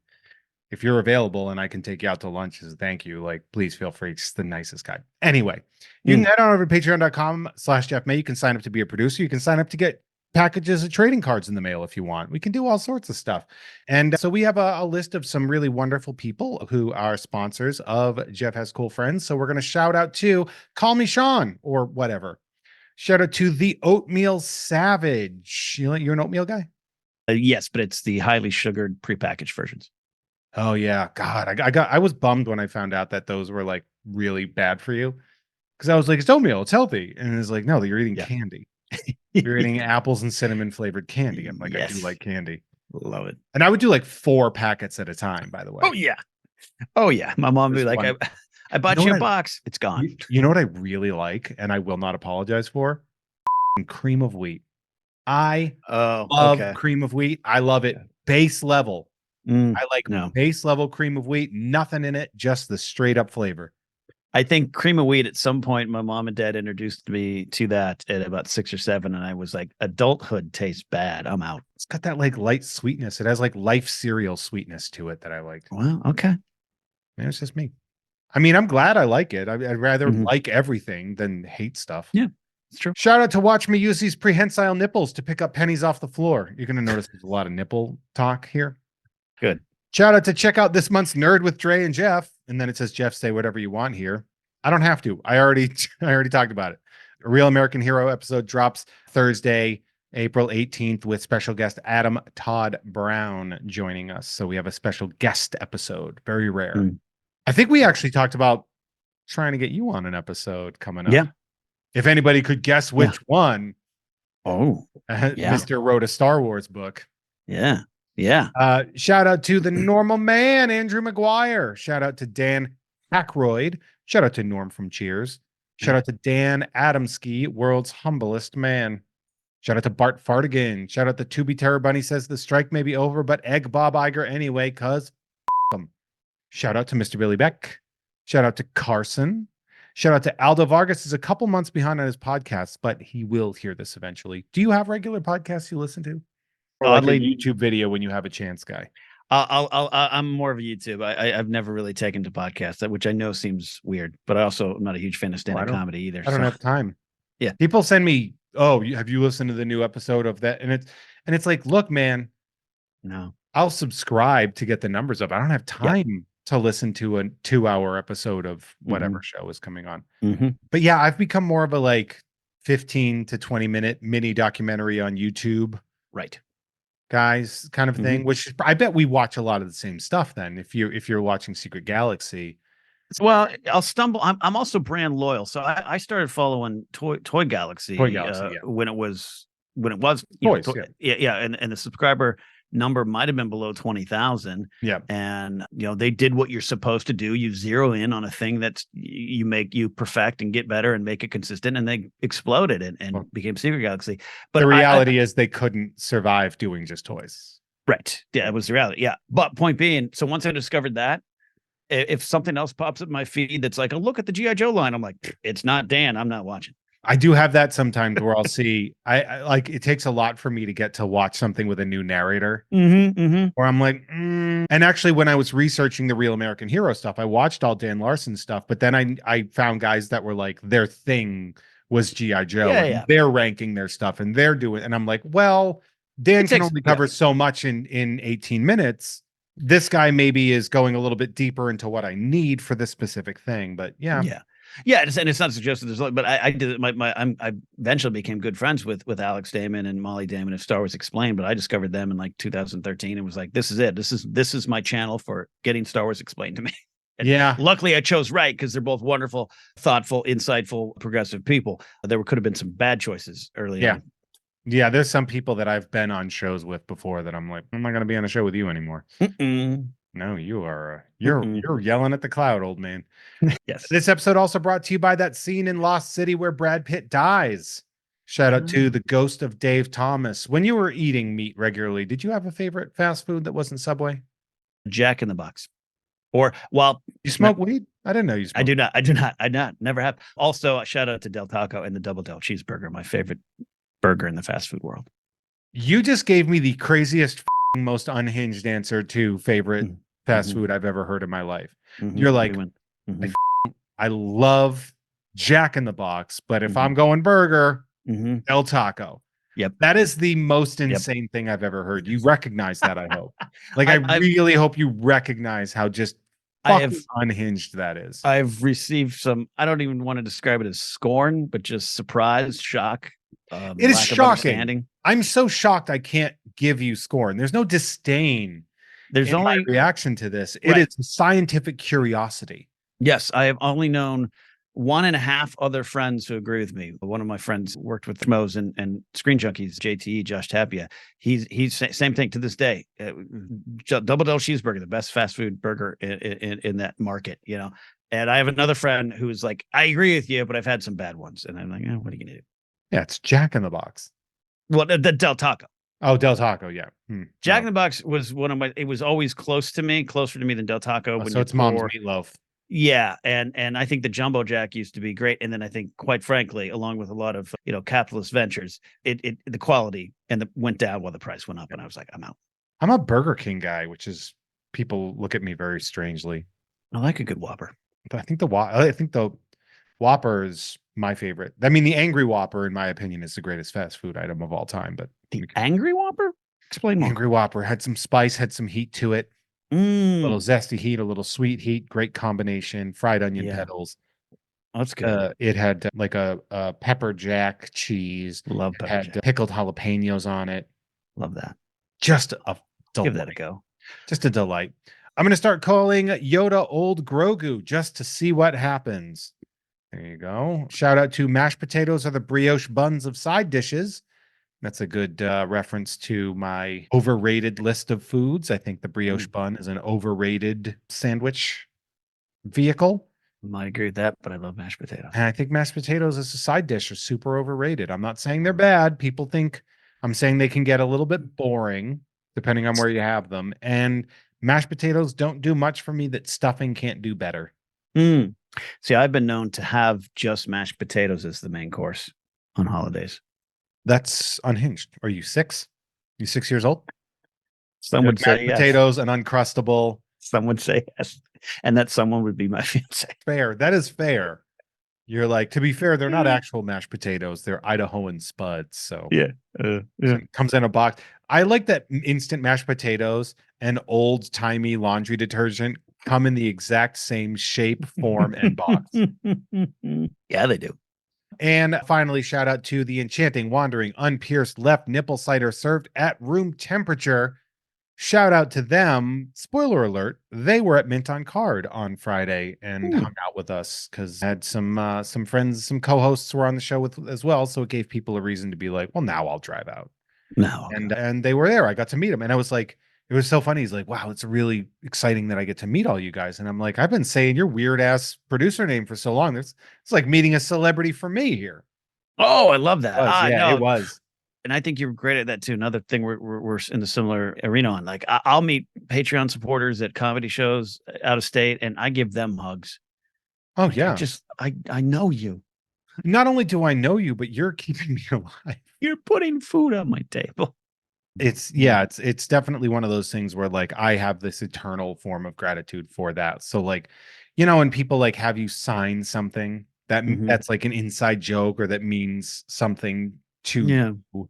if you're available and I can take you out to lunch as a thank you, like please feel free. Just the nicest guy. Anyway, you can mm. head on over to patreon.com/Jeff May. You can sign up to be a producer. You can sign up to get packages of trading cards in the mail if you want. We can do all sorts of stuff. And so we have a list of some really wonderful people who are sponsors of Jeff Has Cool Friends. So we're going to shout out to Call Me Sean or whatever. Shout out to the Oatmeal Savage. You're an oatmeal guy? Yes, but it's the highly sugared prepackaged versions. Oh yeah, God, I was bummed when I found out that those were like really bad for you because I was like, it's oatmeal, it's healthy, and it's like, no, you're eating Yeah. candy. You're eating apples and cinnamon flavored candy. I'm like, I do Yes. like candy, Love it. and I would do like 4 packets at a time. By the way, Oh yeah. Oh yeah. My mom would be there's like, one. I You know bought you what a box. It's gone. you know what I really like, and I will not apologize for cream of wheat. I Oh, love okay. cream of wheat. I love it Yeah. base level. Mm, I like no. base level cream of wheat, nothing in it, just the straight up flavor. I think cream of wheat at some point, my mom and dad introduced me to that at about 6 or 7, and I was like, adulthood tastes bad. I'm out. It's got that like light sweetness. It has like life cereal sweetness to it that I like. Well, okay. Man, it's just me. I mean, I'm glad I like it. I'd rather Mhm. like everything than hate stuff. Yeah, it's true. Shout out to watch me use these prehensile nipples to pick up pennies off the floor. You're going to notice there's a lot of nipple talk here. Good. Shout out to check out this month's Nerd with Dre and Jeff. And then it says, Jeff, say whatever you want here. I don't have to. I already talked about it. A Real American Hero episode drops Thursday, April 18th, with special guest Adam Todd Brown joining us. So we have a special guest episode. Very rare. Mm. I think we actually talked about trying to get you on an episode coming up. Yeah. If anybody could guess Yeah. which one, Oh, yeah. Mr. wrote a Star Wars book. Yeah. Yeah. Shout out to the normal man, Andrew McGuire. Shout out to Dan Aykroyd. Shout out to Norm from Cheers. Shout out to Dan Adamski, world's humblest man. Shout out to Bart Fartigan. Shout out to Tubi Terror Bunny says the strike may be over, but egg Bob Iger anyway, cuz them. Shout out to Mr. Billy Beck. Shout out to Carson. Shout out to Aldo Vargas is a couple months behind on his podcast, but he will hear this eventually. Do you have regular podcasts you listen to? Or like a Oddly, YouTube video when you have a chance, guy? I'm more of a YouTube. I've never really taken to podcasts, which I know seems weird, but I also am not a huge fan of stand-up comedy either. I don't So have time. Yeah. People send me, oh, have you listened to the new episode of that? And it's like, look, man, no. I'll subscribe to get the numbers up. I don't have time to listen to a 2-hour episode of whatever show is coming on. But yeah, I've become more of a like 15 to 20 minute mini documentary on YouTube. Right. Guys, kind of thing, which I bet we watch a lot of the same stuff then if you're watching Secret Galaxy. Well, I'll stumble. I'm also brand loyal, so I started following Toy Galaxy, when it was Toys, and the subscriber number might have been below 20,000. Yeah, and they did what you're supposed to do. You zero in on a thing that's you perfect and get better and make it consistent, and they exploded and became Secret Galaxy. But the reality is they couldn't survive doing just toys. Right. Yeah, it was the reality. Yeah, but point being, so once I discovered that, if something else pops up my feed that's like, oh, look at the G.I. Joe line, I'm like, it's not Dan, I'm not watching. I do have that sometimes where I'll see, I like, it takes a lot for me to get to watch something with a new narrator where I'm like, And actually, when I was researching the Real American Hero stuff, I watched all Dan Larson stuff, but then I found guys that were like, their thing was G.I. Joe. And they're ranking their stuff and they're doing, and I'm like, well, Dan can only cover so much in 18 minutes. This guy maybe is going a little bit deeper into what I need for this specific thing, but yeah. And it's not suggested there's, but I did it. I eventually became good friends with Alex Damon and Molly Damon of Star Wars Explained, but I discovered them in like 2013 and was like, this is it. This is my channel for getting Star Wars explained to me. And luckily I chose right because they're both wonderful, thoughtful, insightful, progressive people. There could have been some bad choices early on. Yeah, there's some people that I've been on shows with before that I'm like, I'm not going to be on a show with you anymore. No, you are. You're yelling at the cloud, old man. Yes. This episode also brought to you by that scene in Lost City where Brad Pitt dies. Shout out to the ghost of Dave Thomas. When you were eating meat regularly, did you have a favorite fast food that wasn't Subway? Jack in the Box. Or you smoke weed? I didn't know you smoked. I do not. Never have. Also, a shout out to Del Taco and the Double Del Cheeseburger, my favorite burger in the fast food world. You just gave me the craziest, most unhinged answer to favorite fast food I've ever heard in my life. You're like, I love Jack in the Box, but if I'm going burger, Del Taco. Yep. That is the most insane thing I've ever heard. You recognize that, I hope. Like, I really hope you recognize how just unhinged that is. I've received some, I don't even want to describe it as scorn, but just surprise, shock. It is shocking. I'm so shocked I can't give you scorn. There's no disdain. There's only reaction to this. It is scientific curiosity. Yes, I have only known 1.5 other friends who agree with me. One of my friends worked with Schmoes and Screen Junkies, JTE, Josh Tapia. He's same thing to this day. Double Del Cheeseburger, the best fast food burger in that market, And I have another friend who's like, I agree with you, but I've had some bad ones. And I'm like, what are you gonna do? Yeah, it's Jack in the Box. Well, the Del Taco. Oh, Del Taco, yeah. Jack in the Box was it was always close to me, closer to me than Del Taco. So it's mom's meatloaf. Yeah, and I think the Jumbo Jack used to be great, and then I think, quite frankly, along with a lot of capitalist ventures, the quality went down while the price went up, and I was like, I'm out. I'm a Burger King guy, which is, people look at me very strangely. I like a good Whopper. I think the Whopper is my favorite. I mean, the Angry Whopper, in my opinion, is the greatest fast food item of all time. But the Angry Whopper? Explain more. Angry Whopper had some spice, had some heat to it. A little zesty heat, a little sweet heat, great combination. Fried onion petals. That's good. It had like a pepper jack cheese. Love pepper jack. Pickled jalapenos on it. Love that. Just a delight. Give that a go. Just a delight. I'm going to start calling Yoda Old Grogu just to see what happens. There you go. Shout out to mashed potatoes are the brioche buns of side dishes. That's a good reference to my overrated list of foods. I think the brioche bun is an overrated sandwich vehicle. I might agree with that, but I love mashed potatoes. And I think mashed potatoes as a side dish are super overrated. I'm not saying they're bad. People think I'm saying they can get a little bit boring depending on where you have them. And mashed potatoes don't do much for me that stuffing can't do better. Mm. See, I've been known to have just mashed potatoes as the main course on holidays. That's unhinged. Are you 6? You 6 years old? Some You're would like mashed say yes. potatoes, an uncrustable. Some would say yes. And that someone would be my fiance. Fair. That is fair. You're like, to be fair, they're not actual mashed potatoes. They're Idahoan spuds. So Yeah. Yeah. it comes in a box. I like that instant mashed potatoes and old timey laundry detergent come in the exact same shape, form, and box. Yeah, they do. And finally, shout out to the enchanting, wandering, unpierced left nipple cider served at room temperature. Shout out to them. Spoiler alert, they were at Mint on Card on Friday and Ooh. hung out with us because I had some friends, some co-hosts were on the show with as well. So it gave people a reason to be like, well, now I'll drive out. No. And they were there. I got to meet them. And I was like, it was so funny. He's like, wow, it's really exciting that I get to meet all you guys. And I'm like, I've been saying your weird ass producer name for so long. It's like meeting a celebrity for me here. Oh, I love It that. was, yeah, it No. was. And I think you're great at that too. Another thing we're in the similar arena on. Like I'll meet Patreon supporters at comedy shows out of state, and I give them hugs. Oh, Like yeah. I know you. Not only do I know you, but you're keeping me alive. You're putting food on my table. It's definitely one of those things where like I have this eternal form of gratitude for that. So like, when people like have you sign something Mhm. that's like an inside joke or that means something to Yeah. you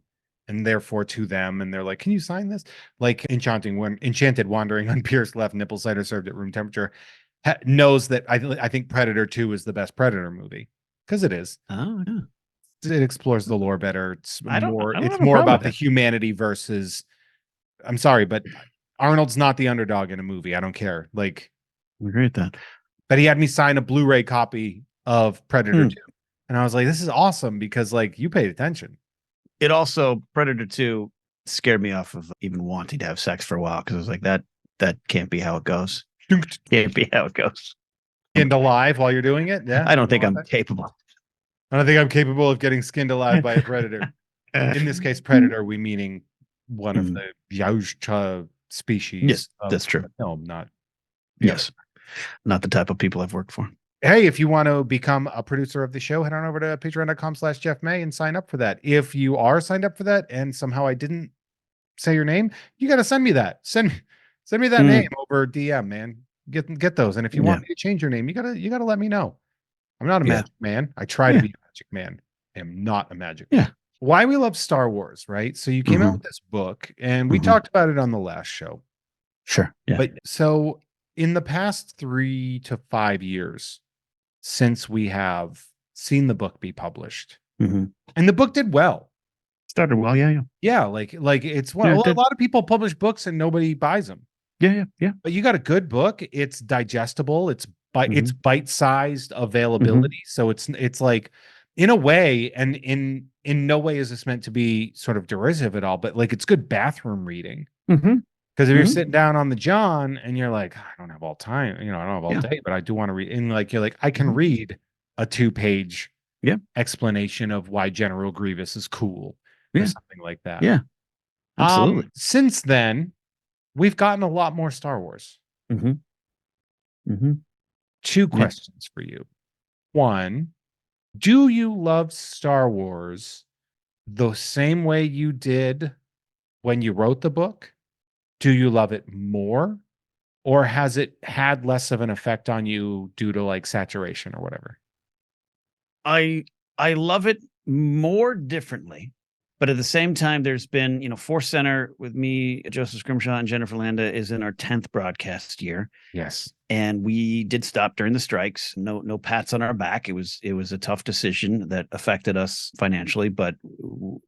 and therefore to them, and they're like, can you sign this? Like enchanted wandering unpierced left nipple cider served at room temperature knows that I think Predator 2 is the best Predator movie because it is. Oh, yeah. It explores the lore better. I don't It's have a more problem with about the that. humanity versus, I'm sorry, but Arnold's not the underdog in a movie. I don't care. Like, I agree with that. but he had me sign a Blu-ray copy of Predator Hmm. 2. And I was like, this is awesome because like you paid attention. It also Predator 2 scared me off of even wanting to have sex for a while because I was like, that can't be how it goes. Can't be how it goes. Skinned alive while you're doing it. Yeah. I You don't don't think want I'm that? capable. I don't think I'm capable of getting skinned alive by a predator. In this case, predator, we meaning one of Mm. the Yautja Yes, species of that's true. the film, not the other. Yes. Not the type of people I've worked for. Hey, if you want to become a producer of the show, head on over to patreon.com/Jeff May and sign up for that. If you are signed up for that and somehow I didn't say your name, you got to send me that. Send me that name Mm. over DM, man. Get those. And if you Yeah. want me to change your name, you gotta let me know. I'm not a Yeah. magic man. I try to Yeah. be a magic man. I am not a magic man. Yeah. Why we love Star Wars, right? So you came out Mhm. with this book and we Mhm. talked about it on the last show. Sure. Yeah. But so in the past 3 to 5 years, since we have seen the book be published. Mhm. And the book did well. Started well. Yeah. Yeah. Yeah, like it's Yeah. well, It a did. lot of people publish books and nobody buys them. Yeah. Yeah. Yeah. But you got a good book, it's digestible, it's Mhm. bite-sized Mhm. availability. So it's like in a way, and in no way is this meant to be sort of derisive at all, but like it's good bathroom reading. Mhm. Because if you're Mhm. sitting down on the John and you're like, I don't have all time, I don't have all Yeah. day, but I do want to read. And like you're like, I can Mhm. read a 2-page Yeah. explanation of why General Grievous is cool or Yeah. something like that. Yeah. Absolutely. Since then, we've gotten a lot more Star Wars. Mhm. Mhm. Two Yeah. questions for you. One, do you love Star Wars the same way you did when you wrote the book? Do you love it more? Or has it had less of an effect on you due to like saturation or whatever? I I love it more differently, but at the same time, there's been, Force Center with me, Joseph Scrimshaw, and Jennifer Landa is in our 10th broadcast year. Yes. And we did stop during the strikes. No pats on our back. It was a tough decision that affected us financially, but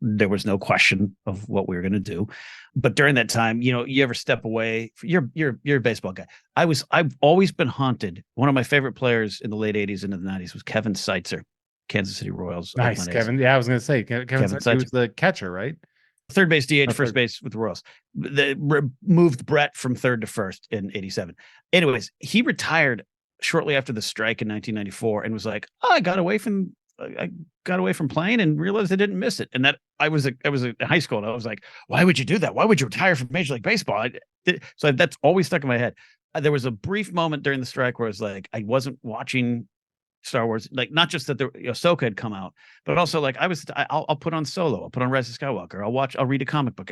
there was no question of what we were going to do. But during that time, you ever step away? You're a baseball guy. I've always been haunted. One of my favorite players in the late 80s into the 90s was Kevin Seitzer, Kansas City Royals, Nice, Oakland A's. Kevin. Yeah, I was gonna say Kevin Kevin said he Seitzer, was the catcher, right? third base DH, Or first third. base with the Royals. They moved Brett from third to first in '87. Anyways, he retired shortly after the strike in 1994 and was like, oh, I got away from playing and realized I didn't miss it. And that I was in high school and I was like, why would you do that? Why would you retire from Major League Baseball? So that's always stuck in my head. There was a brief moment during the strike where I was like, I wasn't watching Star Wars, like not just that the Ahsoka had come out, but also like I'll put on Solo, I'll put on Rise of Skywalker, I'll read a comic book.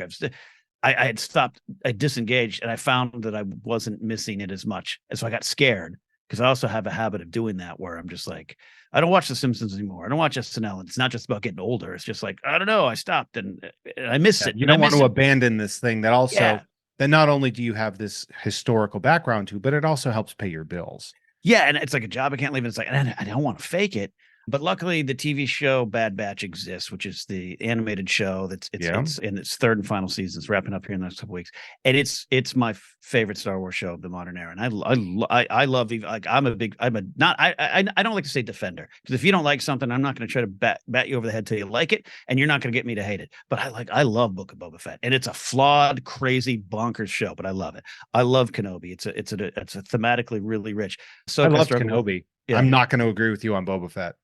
I had stopped, I disengaged, and I found that I wasn't missing it as much, and so I got scared because I also have a habit of doing that where I'm just like, I don't watch The Simpsons anymore. I don't watch SNL. It's not just about getting older. It's just like, I don't know. I stopped and I miss Yeah, it. you And I don't want miss to it. abandon this thing that Yeah. also that not only do you have this historical background to, but it also helps pay your bills. Yeah, and it's like a job I can't leave. And it's like, and I don't want to fake it. But luckily, the TV show Bad Batch exists, which is the animated show that's Yeah. it's in its third and final season. It's wrapping up here in the next couple weeks, and it's my favorite Star Wars show of the modern era. And I love like I'm a not I don't like to say defender, because if you don't like something, I'm not going to try to bat you over the head till you like it, and you're not going to get me to hate it. But I love Book of Boba Fett, and it's a flawed, crazy, bonkers show, but I love it. I love Kenobi. It's a thematically really rich. So I loved Kenobi. yeah. I'm not going to agree with you on Boba Fett.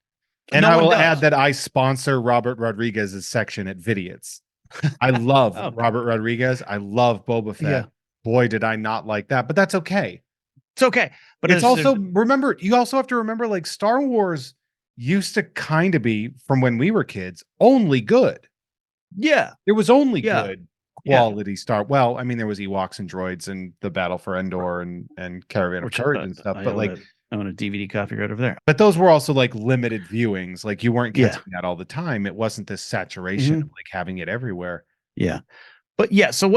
And No I one will does. add that I sponsor Robert Rodriguez's section at Vidiots. I love Oh, Robert Rodriguez. I love Boba yeah. Fett. Boy, did I not like that, but that's okay. It's okay. But It's also, remember, you also have to remember, like, Star Wars used to kind of be, from when we were kids, only good. yeah. It was only Yeah. good Yeah. quality Star. Well, I mean, there was Ewoks and droids and the Battle for Endor and Caravan of Courage and stuff, but like, I own a DVD copy right over there. but those were also like limited viewings. Like you weren't Yeah. catching that all the time. It wasn't this saturation of like having it everywhere. Yeah. But yeah, so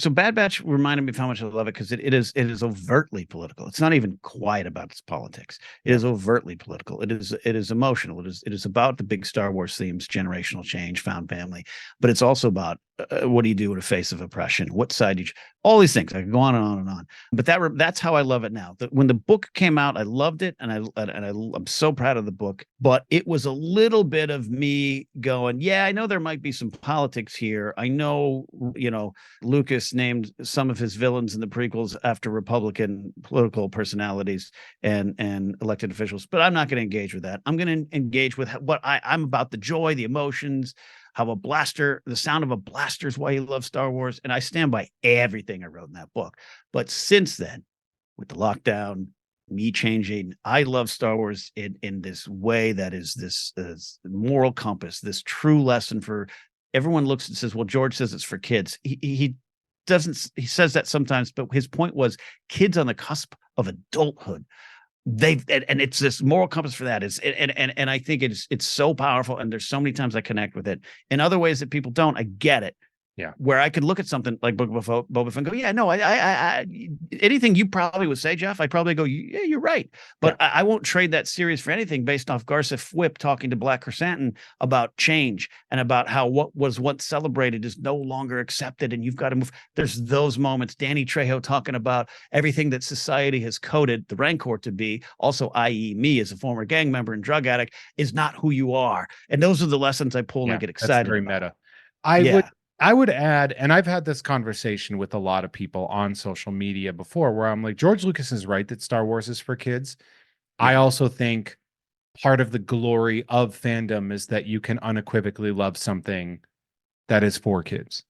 Bad Batch reminded me of how much I love it, because it is overtly political. It's not even quiet about its politics. It is overtly political. It is emotional. It is about the big Star Wars themes: generational change, found family. But it's also about what do you do in the face of oppression? What side do you? All these things. I can go on and on and on. But that's how I love it now. When the book came out, I loved it, and I'm so proud of the book. But it was a little bit of me going, yeah, I know there might be some politics here. I know, Lucas named some of his villains in the prequels after Republican political personalities and elected officials, but I'm not going to engage with that. I'm going to engage with what I'm about: the joy, the emotions, how the sound of a blaster is why you love Star Wars. And I stand by everything I wrote in that book. But since then, with the lockdown, me changing, I love Star Wars in this way that is this moral compass, this true lesson for everyone. Looks and says, well, George says it's for kids. He doesn't, he says that sometimes, but his point was kids on the cusp of adulthood. And it's this moral compass for that. And I think it's so powerful. And there's so many times I connect with it in other ways that people don't. I get it. Yeah. Where I could look at something like Book of Boba Fett and go, yeah, no, I anything you probably would say, Jeff, I'd probably go, yeah, you're right. But I won't trade that series for anything based off Garza Fwip talking to Black Chrysanthemum about change and about how what was once celebrated is no longer accepted and you've got to move. There's those moments. Danny Trejo talking about everything that society has coded the Rancor to be, also, i.e. me as a former gang member and drug addict, is not who you are. And those are the lessons I pull and I get excited that's very about. Meta. I would add, and I've had this conversation with a lot of people on social media before, where I'm like, George Lucas is right that Star Wars is for kids. Yeah. I also think part of the glory of fandom is that you can unequivocally love something that is for kids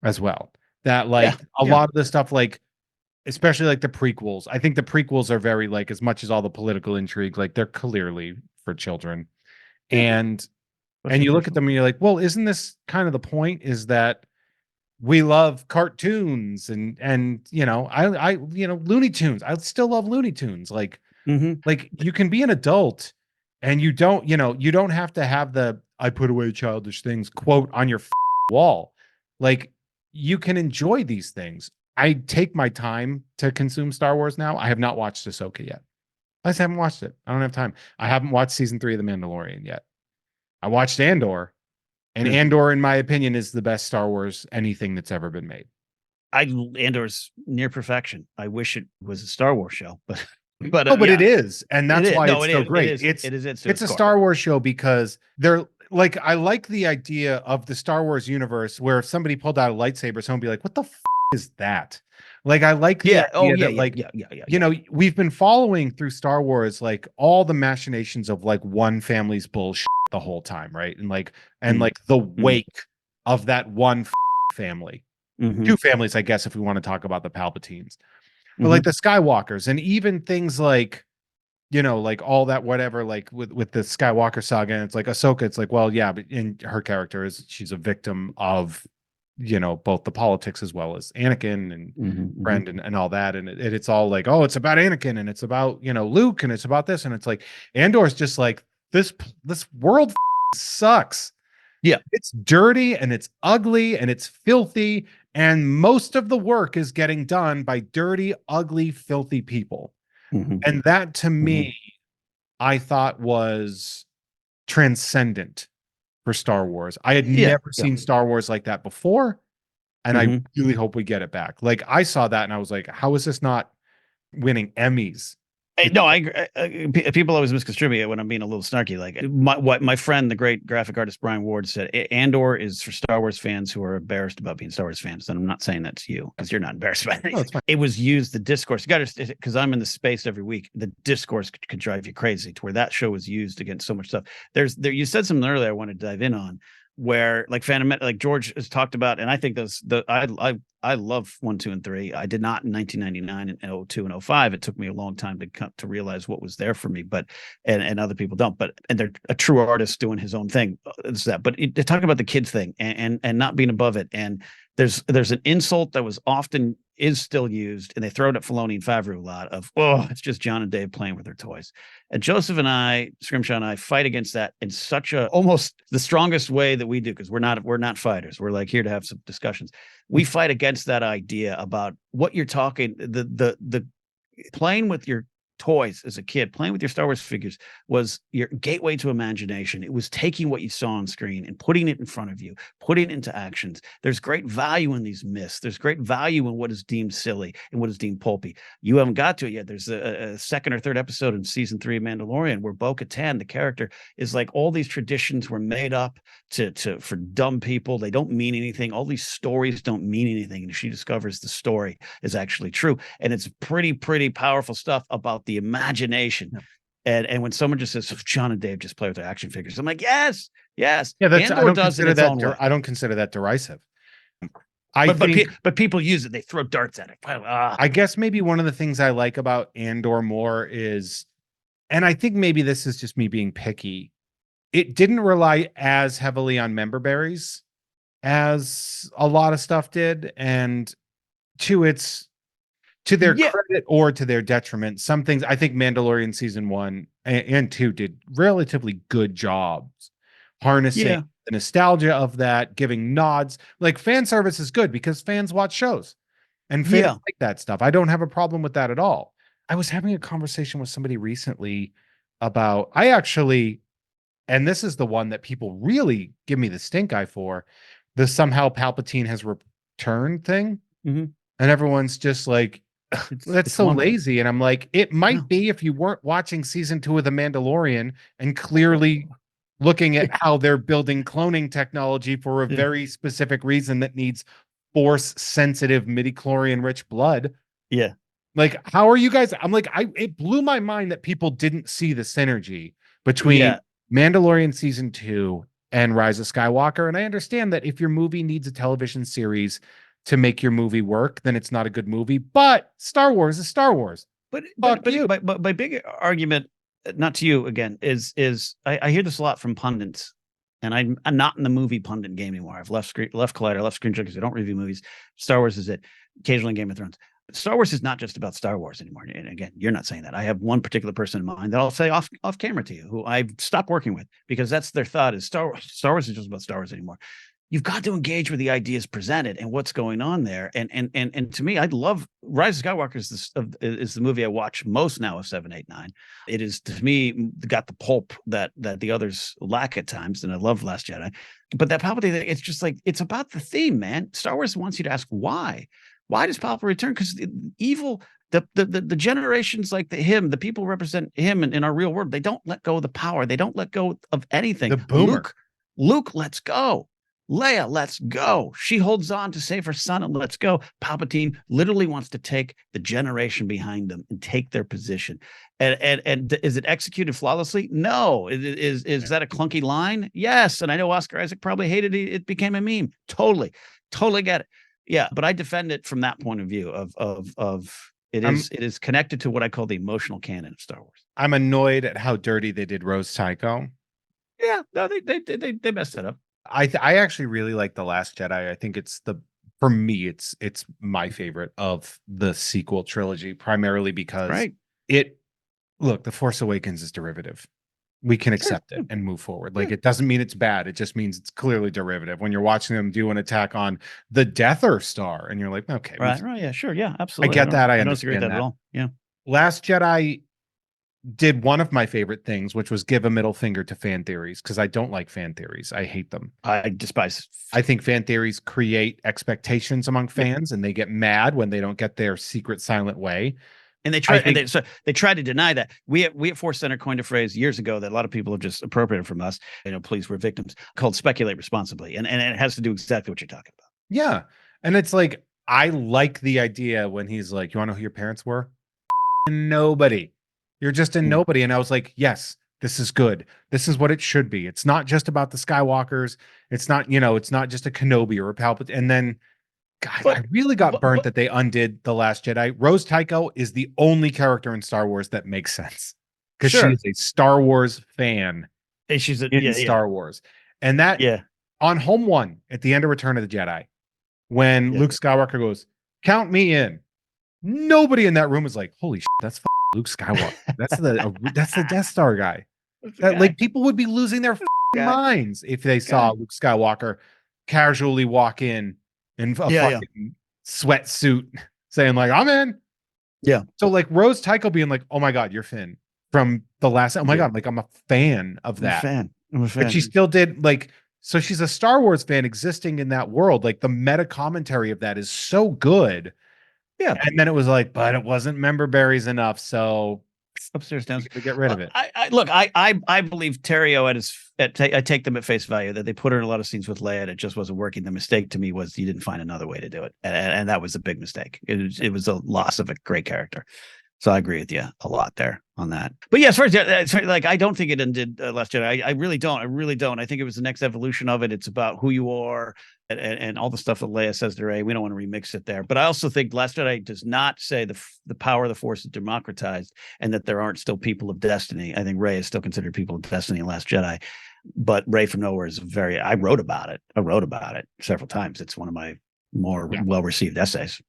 as well. That like a lot of the stuff, like especially like the prequels. I think the prequels are very like, as much as all the political intrigue, like they're clearly for children. And you look at them and you're like, well, isn't this kind of the point, is that we love cartoons and I Looney Tunes. I still love Looney Tunes. Like, like you can be an adult and you don't have to have the "I put away childish things" quote on your wall. Like, you can enjoy these things. I take my time to consume Star Wars now. I have not watched Ahsoka yet. I just haven't watched it. I don't have time. I haven't watched season 3 of The Mandalorian yet. I watched Andor, and Andor, in my opinion, is the best Star Wars anything that's ever been made. Andor's near perfection. I wish it was a Star Wars show, but it is, and that's why it's so great. It's a Star Wars show because they're like, I like the idea of the Star Wars universe where if somebody pulled out a lightsaber, someone would be like, "What the is that?" Like I like the Yeah. Oh idea yeah. that Yeah. like, Yeah. Yeah. Yeah. Yeah. we've been following through Star Wars like all the machinations of like one family's bullshit the whole time, right? And Mm, like the mm, wake of that one family. mm-hmm, Two families, I guess, if we want to talk about the Palpatines. But mm-hmm, like the Skywalkers and even things like, like all that whatever, like with the Skywalker saga, and it's like Ahsoka, it's like, well, yeah, but in her character is she's a victim of, both the politics as well as Anakin and mm-hmm, mm-hmm. friend and all that. And it's all like, oh, it's about Anakin and it's about, Luke and it's about this. And it's like Andor's just like this world sucks. Yeah. It's dirty and it's ugly and it's filthy. And most of the work is getting done by dirty, ugly, filthy people. Mm-hmm, And that to mm-hmm. me, I thought was transcendent for Star Wars. I had Yeah. never Yeah. seen Star Wars like that before. And I Mm-hmm. really hope we get it back. Like I saw that and I was like, how is this not winning Emmys? It's No, I agree. People always misconstrue me when I'm being a little snarky. Like what my friend, the great graphic artist Brian Ward, said, Andor is for Star Wars fans who are embarrassed about being Star Wars fans. And I'm not saying that to you because you're not embarrassed about no, anything. it's fine. It was used, the discourse. You got to, because I'm in the space every week. The discourse could drive you crazy to where that show was used against so much stuff. You said something earlier I want to dive in on, where like like George has talked about, and I think I love 1, 2, and 3. I did not in 1999 and 02 and 05. It took me a long time to realize what was there for me, but and other people don't. And they're a true artist doing his own thing. It's that. But they're talking about the kids thing and not being above it. And there's an insult that was often is still used, and they throw it at Filoni and Favreau a lot of, oh, it's just John and Dave playing with their toys. And Joseph and I, Scrimshaw and I, fight against that in such a almost the strongest way that we do, because we're not fighters. We're like here to have some discussions. We fight against that idea about what you're talking, the playing with your toys as a kid, playing with your Star Wars figures was your gateway to imagination. It was taking what you saw on screen and putting it in front of you, putting it into actions. There's great value in these myths. There's great value in what is deemed silly and what is deemed pulpy. You haven't got to it yet. There's a second or third episode in season 3 of Mandalorian where Bo-Katan, the character, is like, all these traditions were made up for dumb people. They don't mean anything. All these stories don't mean anything. And she discovers the story is actually true. And it's pretty powerful stuff about the imagination. Yeah. And when someone just says, John and Dave just play with their action figures, I'm like, yes. Yeah, Andor does in its own way. I don't consider that derisive. But people use it. They throw darts at it. I guess maybe one of the things I like about Andor more is, and I think maybe this is just me being picky, it didn't rely as heavily on member berries as a lot of stuff did. And to their credit or to their detriment, some things I think Mandalorian season 1 and 2 did relatively good jobs harnessing the nostalgia of that, giving nods. Like fan service is good because fans watch shows and fans like that stuff. I don't have a problem with that at all. I was having a conversation with somebody recently about, and this is the one that people really give me the stink eye for, the somehow Palpatine has returned thing. Mm-hmm. And everyone's just like, that's so lazy. And I'm like, it might be if you weren't watching season 2 of The Mandalorian and clearly looking at how they're building cloning technology for a very specific reason that needs force sensitive midi-chlorian rich blood. Yeah. Like, how are you guys? I'm like, it blew my mind that people didn't see the synergy between Mandalorian season 2 and Rise of Skywalker. And I understand that if your movie needs a television series to make your movie work, then it's not a good movie. But Star Wars is Star Wars. But my big argument, not to you again, is I hear this a lot from pundits, and I'm not in the movie pundit game anymore. I've left Collider, left Screen Junkies. I don't review movies. Star Wars is it. Occasionally Game of Thrones. But Star Wars is not just about Star Wars anymore. And again, you're not saying that. I have one particular person in mind that I'll say off camera to you, who I've stopped working with because that's their thought is Star Wars is just about Star Wars anymore. You've got to engage with the ideas presented and what's going on there. And to me, I love Rise of Skywalker is the movie I watch most now of 7, 8, 9. It is, to me, got the pulp that the others lack at times. And I love Last Jedi. But that Palpatine thing, it's just like, it's about the theme, man. Star Wars wants you to ask why. Why does Palpatine return? Because evil, the generations like him, the people who represent him in our real world, they don't let go of the power. They don't let go of anything. The boomer. Luke lets go. Leia, let's go. She holds on to save her son and let's go. Palpatine literally wants to take the generation behind them and take their position. And is it executed flawlessly? No. Is that a clunky line? Yes. And I know Oscar Isaac probably hated it. It became a meme. Totally get it. Yeah, but I defend it from that point of view of it is connected to what I call the emotional canon of Star Wars. I'm annoyed at how dirty they did Rose Tycho. Yeah, no, they messed it up. I actually really like The Last Jedi. I think for me it's my favorite of the sequel trilogy, primarily because Right. The Force Awakens is derivative. We can accept it and move forward. Like, it doesn't mean it's bad. It just means it's clearly derivative. When you're watching them do an attack on the Death Earth Star, and you're like, okay, Right, yeah, sure, yeah, I absolutely. get that. I don't disagree with understand that at all. Yeah. Last Jedi did one of my favorite things, which was give a middle finger to fan theories, because I don't like fan theories. I hate them. I despise. I think fan theories create expectations among fans, and they get mad when they don't get their secret silent way. And they try to deny that. We at Force Center coined a phrase years ago that a lot of people have just appropriated from us. Please, we're victims, called speculate responsibly. And it has to do exactly what you're talking about. Yeah. And it's like, I like the idea when he's like, you want to know who your parents were? Nobody. You're just a nobody. And I was like, yes, this is good. This is what it should be. It's not just about the Skywalkers. It's not, it's not just a Kenobi or a Palpatine. And then, God, I really got burnt that they undid The Last Jedi. Rose Tycho is the only character in Star Wars that makes sense, because she is a Star Wars fan. And she's in Star Wars. And that on home one at the end of Return of the Jedi, when Luke Skywalker goes, count me in. Nobody in that room is like, holy shit, that's Luke Skywalker. That's the Death Star guy. Like, people would be losing their minds if they saw Luke Skywalker casually walk in a fucking sweatsuit saying like, I'm in. Yeah. So like Rose Tycho being like, oh my God, you're Finn from the last. Oh my God, like, I'm a fan of that. I'm a fan. But she still did, like, so she's a Star Wars fan existing in that world. Like, the meta commentary of that is so good. Yeah. And then it was like, but it wasn't member berries enough. So upstairs, down to get rid of it. I believe Terrio I take them at face value that they put her in a lot of scenes with Leia and it just wasn't working. The mistake to me was you didn't find another way to do it, and that was a big mistake. It was a loss of a great character. So I agree with you a lot there on that. But yeah, as far as like, I don't think it undid Last Jedi. I really don't. I think it was the next evolution of it. It's about who you are and all the stuff that Leia says to Rey. We don't want to remix it there. But I also think Last Jedi does not say the power of the Force is democratized and that there aren't still people of destiny. I think Rey is still considered people of destiny in Last Jedi. But Rey from Nowhere is I wrote about it several times. It's one of my more well-received essays.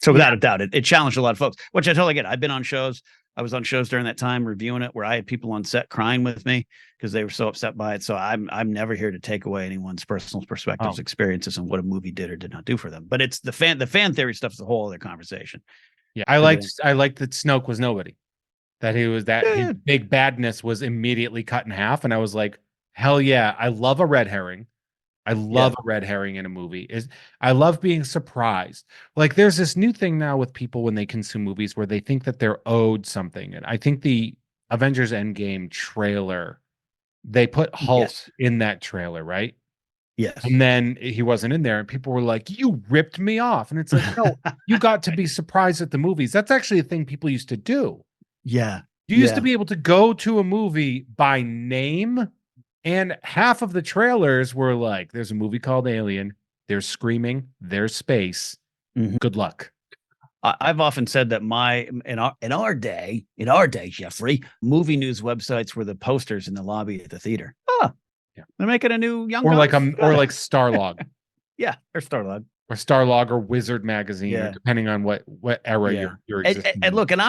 So without a doubt, it challenged a lot of folks, which I totally get. I've been on shows. I was on shows during that time reviewing it where I had people on set crying with me because they were so upset by it. So I'm never here to take away anyone's personal perspectives, experiences, and what a movie did or did not do for them. But it's the fan theory stuff is a whole other conversation. Yeah, I liked that Snoke was nobody. That he was his big badness was immediately cut in half, and I was like, hell yeah! I love a red herring. I love a red herring in a movie. I love being surprised. Like, there's this new thing now with people when they consume movies where they think that they're owed something. And I think the Avengers Endgame trailer, they put Hulk in that trailer, right? Yes. And then he wasn't in there, and people were like, you ripped me off. And it's like, no, you got to be surprised at the movies. That's actually a thing people used to do. Yeah. You used to be able to go to a movie by name. And half of the trailers were like, there's a movie called Alien. There's screaming. There's space. Good luck. I've often said that in our day, Jeffrey, movie news websites were the posters in the lobby at the theater. Oh, they're making a new Young Guns. Or like Starlog. Or Starlog. Or Starlog or Wizard Magazine, or depending on what era you're existing. And look, and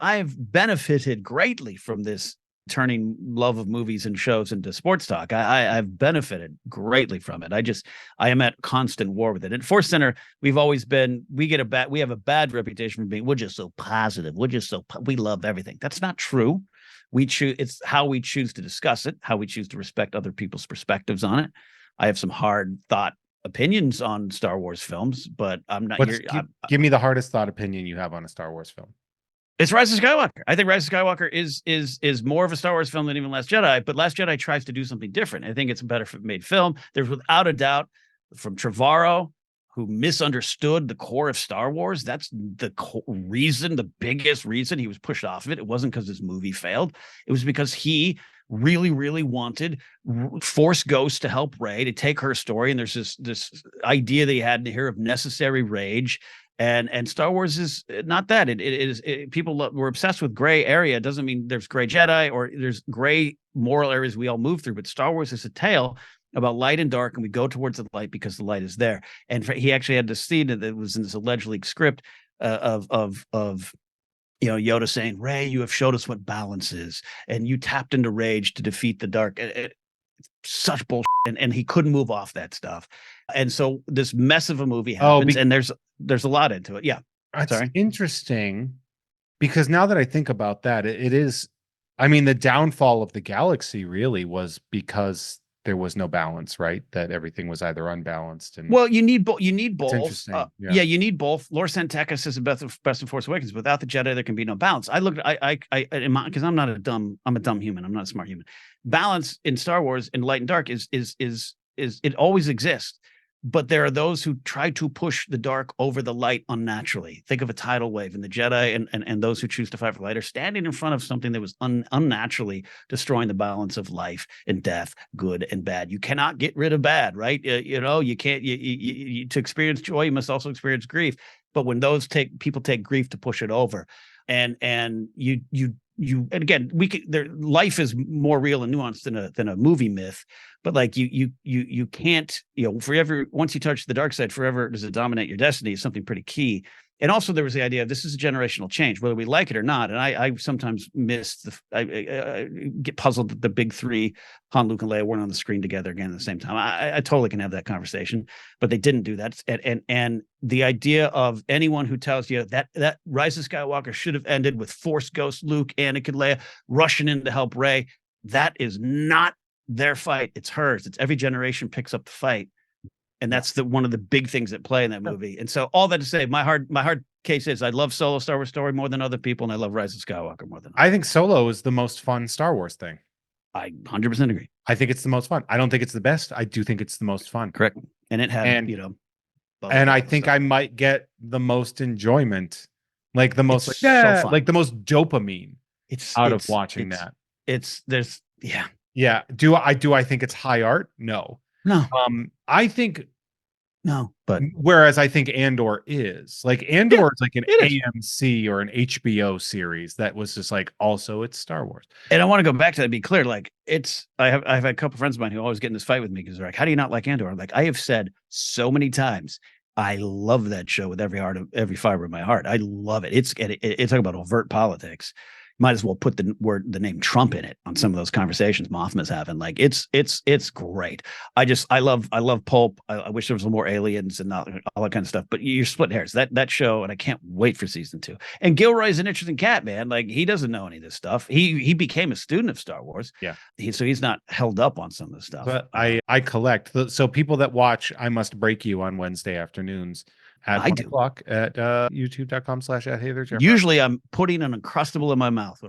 I've benefited greatly from this turning love of movies and shows into sports talk. I've benefited greatly from it. I am at constant war with it. At Force Center, we have a bad reputation for being, we're just so positive. We love everything. That's not true. It's how we choose to discuss it, how we choose to respect other people's perspectives on it. I have some hard thought opinions on Star Wars films, but I'm not. Give me the hardest thought opinion you have on a Star Wars film. It's Rise of Skywalker. I think Rise of Skywalker is more of a Star Wars film than even Last Jedi, but Last Jedi tries to do something different. I think it's a better made film. There's without a doubt from Trevorrow, who misunderstood the core of Star Wars. That's the reason, the biggest reason he was pushed off of it. It wasn't because his movie failed. It was because he really, really wanted Force Ghost to help Rey, to take her story. And there's this idea that he had in here of necessary rage. And Star Wars is not that. It is people were obsessed with gray area. It doesn't mean there's gray Jedi or there's gray moral areas we all move through. But Star Wars is a tale about light and dark, and we go towards the light because the light is there. And he actually had this scene that was in this alleged leaked script of Yoda saying, "Rey, you have showed us what balance is, and you tapped into rage to defeat the dark." Such bullshit, and he couldn't move off that stuff. And so this mess of a movie happens, and there's a lot into it. Yeah, that's sorry. interesting, because now that I think about that, it is. I mean, the downfall of the galaxy really was because there was no balance, right? That everything was either unbalanced and. Well, you need both. You need It's both. interesting. Yeah, you need both. Lor San Tekka says the best of Force Awakens. Without the Jedi, there can be no balance. I looked. Because I'm not a dumb. I'm a dumb human. I'm not a smart human. Balance in Star Wars in light and dark is it always exists. But there are those who try to push the dark over the light unnaturally. Think of a tidal wave, and the Jedi and those who choose to fight for light are standing in front of something that was unnaturally destroying the balance of life and death, good and bad. You cannot get rid of bad, right? You can't. To experience joy, you must also experience grief. But when people take grief to push it over, and you and again, life is more real and nuanced than a movie myth. But like you can't, forever, once you touch the dark side, forever does it dominate your destiny is something pretty key. And also there was the idea of this is a generational change, whether we like it or not. And I sometimes I get puzzled that the big three, Han, Luke, and Leia, weren't on the screen together again at the same time. I totally can have that conversation, but they didn't do that. And the idea of anyone who tells you that Rise of Skywalker should have ended with Force Ghost Luke, Anakin, Leia rushing in to help Rey, that is not their fight. It's hers. It's every generation picks up the fight. And that's one of the big things that play in that movie. And so all that to say, my hard case is I love Solo Star Wars Story more than other people, and I love Rise of Skywalker more than others. I think Solo is the most fun Star Wars thing. I 100% agree. I think it's the most fun. I don't think it's the best. I do think it's the most fun. Correct. And it had, and I think I might get the most enjoyment, like the most, like the most dopamine out of watching that. Yeah. Do I think it's high art? No. I think no, but whereas I think Andor is like is like an AMC or an HBO series that was just like also it's Star Wars. And I want to go back to that, be clear, like I've had a couple of friends of mine who always get in this fight with me because they're like, how do you not like Andor? I'm like, I have said so many times, I love that show with every fiber of my heart. I love it. It's talking about overt politics. Might as well put the name Trump in it on some of those conversations Mothma's having. Like it's great. I love pulp. I wish there was more aliens and all that kind of stuff. But you're splitting hairs. That show, and I can't wait for season 2. And Gilroy's an interesting cat, man. Like he doesn't know any of this stuff. He became a student of Star Wars. Yeah. So he's not held up on some of this stuff. But I collect. So people that watch I Must Break You on Wednesday afternoons at 1 o'clock at youtube.com/@HeyThereJeff. Usually I'm putting an Uncrustable in my mouth.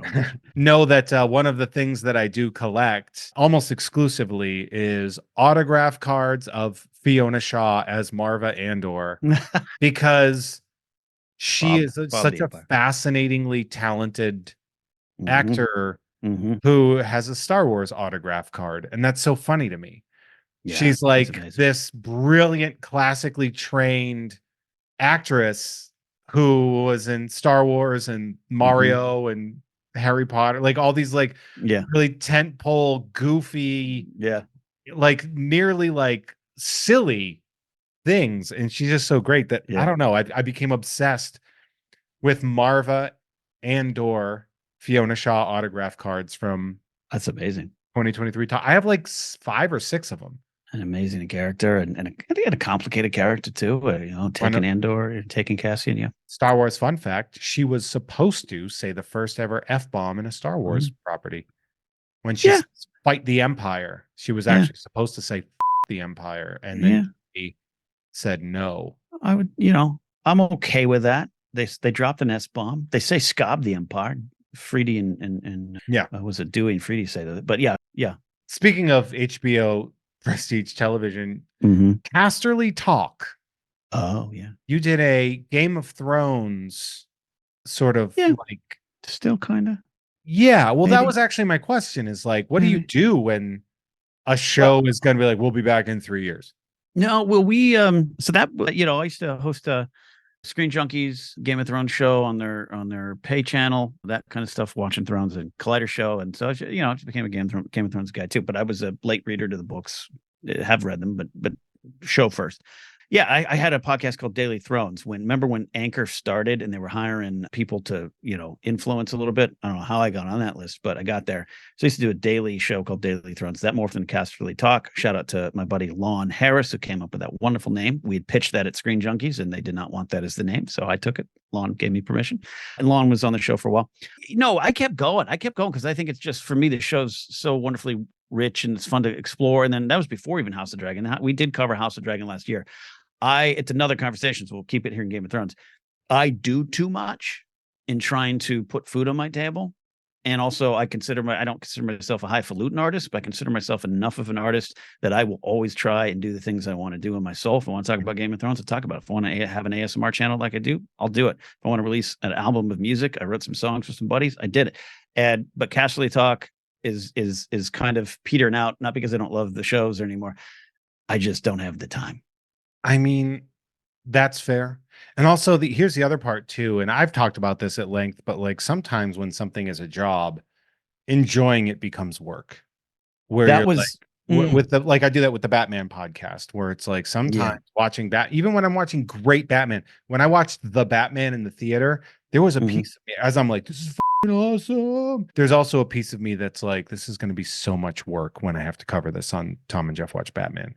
Know that one of the things that I do collect almost exclusively is autograph cards of Fiona Shaw as Marva Andor, because she is such a fascinatingly talented actor who has a Star Wars autograph card. And that's so funny to me. Yeah, she's like this brilliant, classically trained actress who was in Star Wars and Mario and Harry Potter, like all these like really tentpole goofy, like nearly like silly things, and she's just so great that I don't know, I became obsessed with Marva Andor Fiona Shaw autograph cards from that's amazing 2023. I have like 5 or 6 of them. An amazing character, and I think he had a complicated character too. Taking Andor, taking Cassian. Yeah. Supposed Wars fun fact: she was supposed to say the first ever F-bomb in a Star Wars property. When she fight the Empire, she was actually supposed to say the Empire, and then he said no. I would, I'm okay with that. they dropped an S bomb. They say Scob the Empire. Freedy and Yeah. was it Dewey and Freedy say that? But yeah. Speaking of HBO prestige television, Mm-hmm. Casterly Talk. Oh yeah. You did a Game of Thrones sort of Yeah. like, Still kind of. yeah. Well, that Maybe. was actually my question is like, what do you Maybe. do when a Well, show is going to be like, we'll be back in 3 years? no, well, so that, I used to host a Screen Junkies Game of Thrones show on their pay channel, that kind of stuff, watching Thrones and Collider show. And so, I just became a Game of Thrones guy too. But I was a late reader to the books, have read them, but show first. Yeah, I had a podcast called Daily Thrones. Remember when Anchor started and they were hiring people to, influence a little bit? I don't know how I got on that list, but I got there. So I used to do a daily show called Daily Thrones. That morphed into Casterly Talk. Shout out to my buddy Lon Harris, who came up with that wonderful name. We had pitched that at Screen Junkies and they did not want that as the name. So I took it. Lon gave me permission. And Lon was on the show for a while. No, I kept going because I think it's just, for me, the show's so wonderfully rich and it's fun to explore. And then that was before even House of Dragon. We did cover House of Dragon last year. It's another conversation, so we'll keep it here in Game of Thrones. I do too much in trying to put food on my table. And also I don't consider myself a highfalutin artist, but I consider myself enough of an artist that I will always try and do the things I want to do in my soul. If I want to talk about Game of Thrones, I'll talk about it. If I want to have an ASMR channel like I do, I'll do it. If I want to release an album of music, I wrote some songs for some buddies, I did it. But Casterly Talk is kind of petering out, not because I don't love the shows anymore. I just don't have the time. I mean, that's fair. And also here's the other part too. And I've talked about this at length, but like sometimes when something is a job, enjoying it becomes work. Where That you're like was with the like I do that with the Batman podcast, where it's like sometimes watching even when I'm watching great Batman, when I watched the Batman in the theater, there was a piece of me as I'm like, this is awesome. There's also a piece of me that's like, this is going to be so much work when I have to cover this on Tom and Jeff Watch Batman.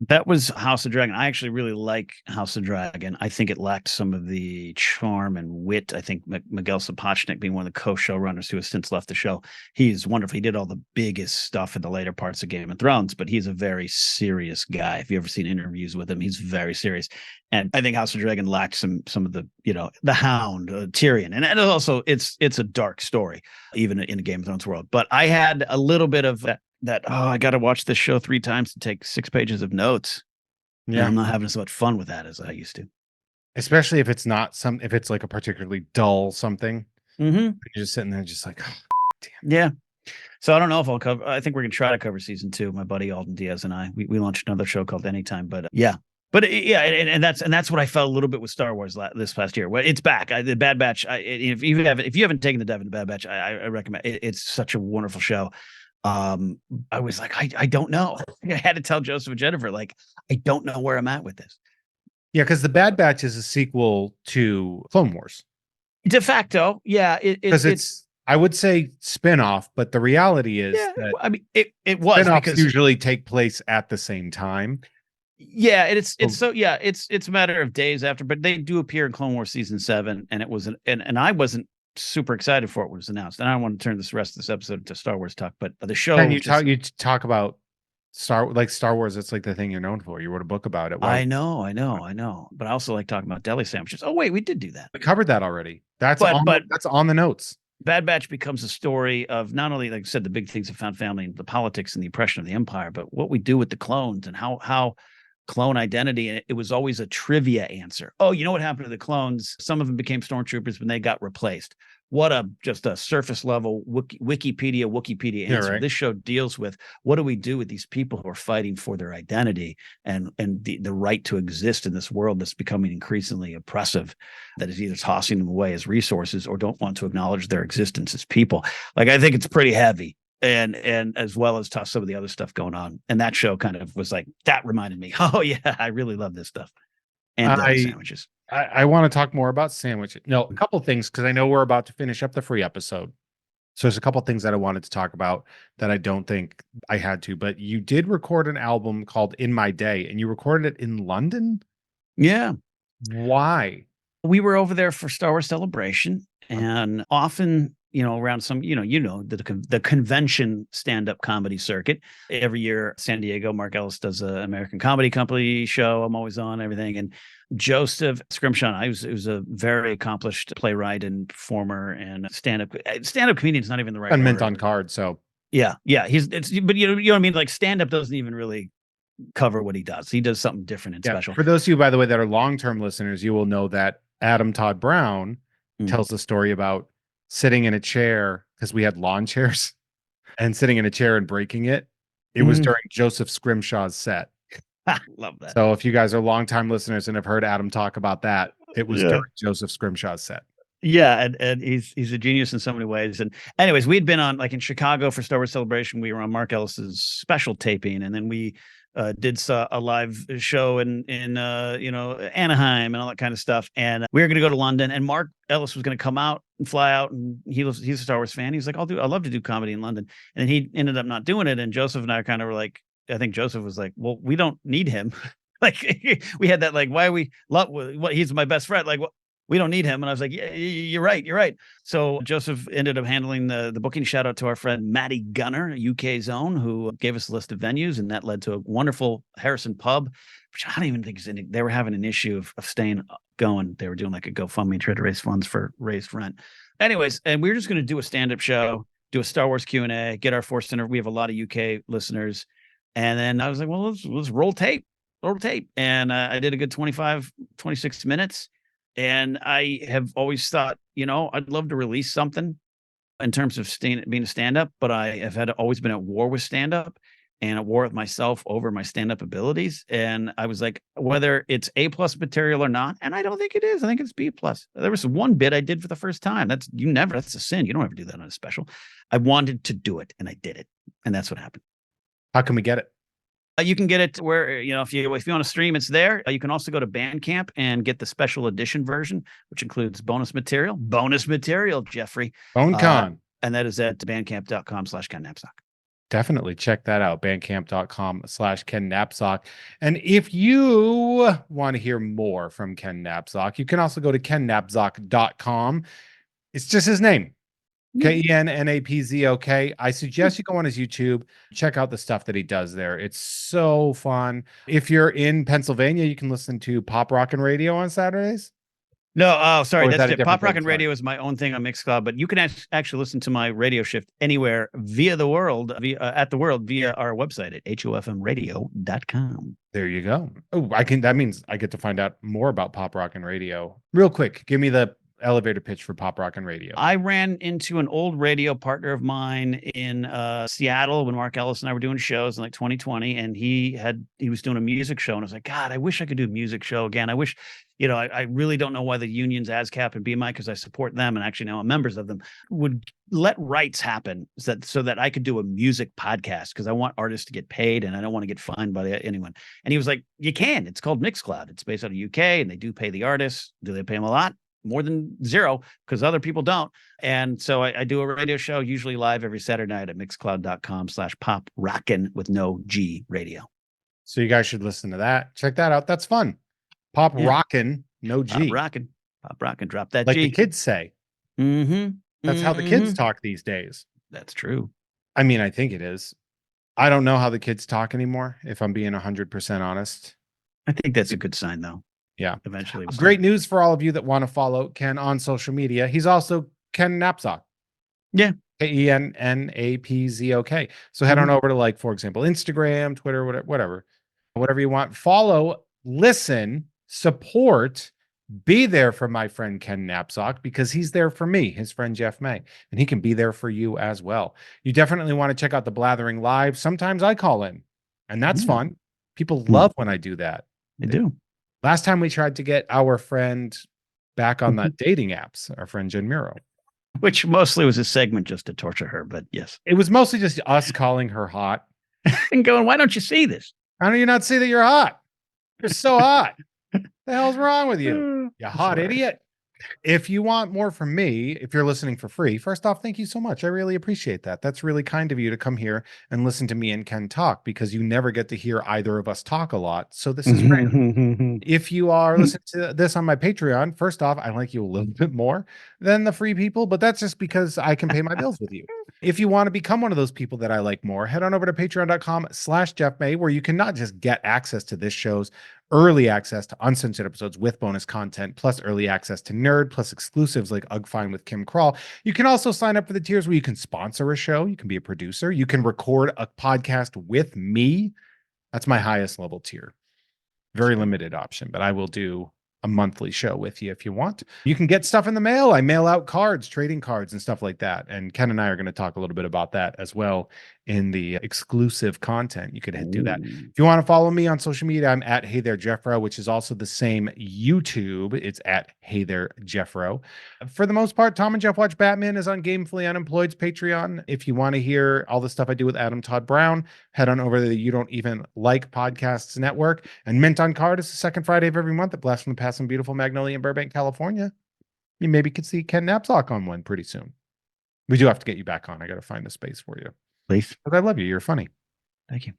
That was House of Dragon. I actually really like House of Dragon. I think it lacked some of the charm and wit. I think Miguel Sapochnik, being one of the co-showrunners who has since left the show, he's wonderful. He did all the biggest stuff in the later parts of Game of Thrones, but he's a very serious guy. If you've ever seen interviews with him, he's very serious. And I think House of Dragon lacked some of the, the Hound, Tyrion. And also it's a dark story, even in the Game of Thrones world. But I had a little bit of that I got to watch this show 3 times to take 6 pages of notes. Yeah, and I'm not having as much fun with that as I used to. Especially if it's not if it's like a particularly dull something. You're just sitting there, just like, oh, damn. Yeah. So I don't know if I'll cover. I think we're gonna try to cover season 2. My buddy Alden Diaz and I. We launched another show called Anytime. But yeah. But yeah, and that's what I felt a little bit with Star Wars this past year. Well, it's back. The Bad Batch. If you haven't taken the dive into Bad Batch, I recommend. It's such a wonderful show. I was like, I don't know. I had to tell Joseph and Jennifer, like, I don't know where I'm at with this. Yeah, because the Bad Batch is a sequel to Clone Wars. De facto, yeah. Because it's I would say spinoff, but the reality is that I mean it was spinoffs because usually take place at the same time. Yeah, it's a matter of days after, but they do appear in Clone Wars season 7, and it was and I wasn't super excited for it when it was announced. And I don't want to turn the rest of this episode into Star Wars talk, but the show. And you talk about Star Wars. It's like the thing you're known for. You wrote a book about it. I know. But I also like talking about deli sandwiches. Oh wait, we did do that. We covered that already. That's on the notes. Bad Batch becomes a story of not only, like I said, the big things of found family and the politics and the oppression of the Empire, but what we do with the clones and how clone identity. And it was always a trivia answer. Oh, you know what happened to the clones? Some of them became stormtroopers when they got replaced. What just a surface level Wikipedia answer. Right. This show deals with what do we do with these people who are fighting for their identity and the right to exist in this world that's becoming increasingly oppressive, that is either tossing them away as resources or don't want to acknowledge their existence as people. Like, I think it's pretty heavy. And as well as some of the other stuff going on. And that show kind of was like, that reminded me, oh yeah, I really love this stuff. And sandwiches. I want to talk more about sandwiches. No, a couple things, because I know we're about to finish up the free episode. So there's a couple things that I wanted to talk about that I don't think I had to, but you did record an album called In My Day, and you recorded it in London? Yeah. Why? We were over there for Star Wars Celebration, and often, around some, the convention stand-up comedy circuit. Every year, San Diego, Mark Ellis does an American Comedy Company show. I'm always on everything. And Joseph Scrimshaw. He was a very accomplished playwright and performer and stand-up comedian is not even the right And mint word. on card. So Yeah. But you know what I mean? Like stand-up doesn't even really cover what he does. He does something different and yeah, special. for those of you, by the way, that are long-term listeners, you will know that Adam Todd Brown Mm. tells the story about sitting in a chair because we had lawn chairs and sitting in a chair and breaking it. It was during Joseph Scrimshaw's set. Love that. So if you guys are longtime listeners and have heard Adam talk about that, it was during Joseph Scrimshaw's set. Yeah, and he's a genius in so many ways. And anyways, we'd been on like in Chicago for Star Wars Celebration. We were on Mark Ellis's special taping, and then we did a live show in Anaheim and all that kind of stuff. And we were going to go to London, and Mark Ellis was going to come out and fly out, and he's a Star Wars fan. He's like, I'd love to do comedy in London, and he ended up not doing it. And Joseph and I kind of were like, I think Joseph was like, well, we don't need him. Like we had that like, why are we what he's my best friend, like what, we don't need him. And I was like, yeah, you're right. So Joseph ended up handling the booking. Shout out to our friend Matty Gunner, UK Zone, who gave us a list of venues, and that led to a wonderful Harrison pub, which I don't even think is any, they were having an issue of staying going. They were doing like a GoFundMe, trying to raise funds for raised rent. Anyways, and we were just going to do a stand-up show, do a Star Wars Q&A, get our forced interview. We have a lot of UK listeners. And then I was like, well, let's roll tape. And I did a good 26 minutes. And I have always thought, I'd love to release something in terms of being a stand-up, but I have always been at war with stand-up and at war with myself over my stand-up abilities. And I was like, whether it's A+ material or not, and I don't think it is. I think it's B+. There was one bit I did for the first time. That's a sin. You don't ever do that on a special. I wanted to do it, and I did it. And that's what happened. How can we get it? You can get it where, if you want to stream, it's there. You can also go to Bandcamp and get the special edition version, which includes bonus material, Jeffrey. BoneCon. And that is at bandcamp.com/Ken Napzok. Definitely check that out. Bandcamp.com/Ken Napzok. And if you want to hear more from Ken Napzok, you can also go to kennapzok.com. It's just his name. KENNAPZOK. I suggest you go on his YouTube, check out the stuff that he does there. It's so fun. If you're in Pennsylvania, you can listen to Pop Rockin' Radio on Saturdays. No, oh, sorry. That's it. Pop Rockin' Radio is my own thing on Mixcloud, but you can actually listen to my radio shift anywhere via the world, via our website at hofmradio.com. There you go. Oh, that means I get to find out more about Pop Rockin' Radio. Real quick, give me the elevator pitch for Pop Rockin' Radio. I ran into an old radio partner of mine in Seattle when Mark Ellis and I were doing shows in like 2020, and he was doing a music show, and I was like, God, I wish I could do a music show again. I wish, I really don't know why the unions ASCAP and BMI, because I support them and actually now I'm members of them, would let rights happen so that I could do a music podcast, because I want artists to get paid and I don't want to get fined by anyone. And he was like, you can. It's called Mixcloud. It's based out of UK, and they do pay the artists. Do they pay them a lot? More than zero, because other people don't. And so I do a radio show, usually live every Saturday night at mixcloud.com/pop rockin' with no G radio. So you guys should listen to that. Check that out. That's fun. Pop Rockin', no G. Pop rockin', drop that like G. the kids say. That's how the kids talk these days. That's true. I mean, I think it is. I don't know how the kids talk anymore, if I'm being 100% honest. I think that's a good sign, though. Yeah. Eventually. Great news for all of you that want to follow Ken on social media. He's also Ken Napzok. Yeah. KENNAPZOK. So head on over to, for example, Instagram, Twitter, whatever you want. Follow, listen, support, be there for my friend Ken Napzok, because he's there for me, his friend Jeff May, and he can be there for you as well. You definitely want to check out the Blathering Live. Sometimes I call in, and that's fun. People love when I do that. They do. Last time we tried to get our friend back on the dating apps, our friend Jen Muro. Which mostly was a segment just to torture her, but yes. It was mostly just us calling her hot. And going, why don't you see this? How do you not see that you're hot? You're so hot. The hell's wrong with you? You hot idiot. If you want more from me, if you're listening for free, first off, thank you so much. I really appreciate that. That's really kind of you to come here and listen to me and Ken talk, because you never get to hear either of us talk a lot. So this is great. If you are listening to this on my Patreon, first off, I like you a little bit more than the free people, but that's just because I can pay my bills with you. If you want to become one of those people that I like more, head on over to patreon.com/Jeff May, where you can not just get access to this show's early access to uncensored episodes with bonus content, plus early access to Nerd, plus exclusives like Ugfine with Kim Crawl. You can also sign up for the tiers where you can sponsor a show, you can be a producer, you can record a podcast with me. That's my highest level tier. Very limited option, but I will do a monthly show with you if you want. You can get stuff in the mail. I mail out cards, trading cards, and stuff like that. And Ken and I are going to talk a little bit about that as well in the exclusive content. You could do that. If you want to follow me on social media, I'm at Hey There Jeffro, which is also the same YouTube. It's at Hey There Jeffro. For the most part, Tom and Jeff Watch Batman is on Gamefully Unemployed's Patreon. If you want to hear all the stuff I do with Adam Todd Brown, head on over to the You Don't Even Like Podcasts Network. And Mint on Card is the second Friday of every month at Blast from the Past in beautiful Magnolia in Burbank, California. You maybe could see Ken Napzok on one pretty soon. We do have to get you back on. I got to find a space for you. Please. But I love you. You're funny. Thank you.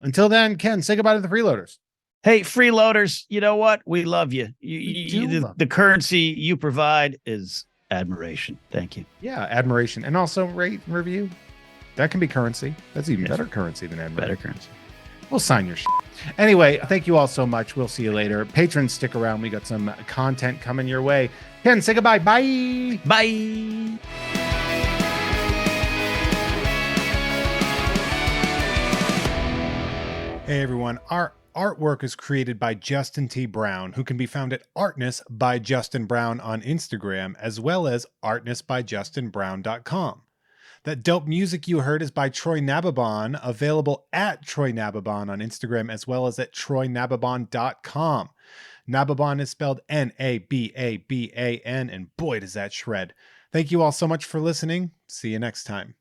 Until then, Ken, say goodbye to the freeloaders. Hey, freeloaders, you know what? We love you. The currency you provide is admiration. Thank you. Yeah, admiration. And also rate and review. That can be currency. That's even better currency than admiration. Better currency. We'll sign your shit. Anyway, thank you all so much. We'll see you later. Patrons, stick around. We got some content coming your way. Ken, say goodbye. Bye. Bye. Hey, everyone. Our artwork is created by Justin T. Brown, who can be found at Artness by Justin Brown on Instagram, as well as artnessbyjustinbrown.com. That dope music you heard is by Troy Nababon, available at Troy Nababon on Instagram, as well as at troynababon.com. Nababon is spelled Nababan, and boy, does that shred. Thank you all so much for listening. See you next time.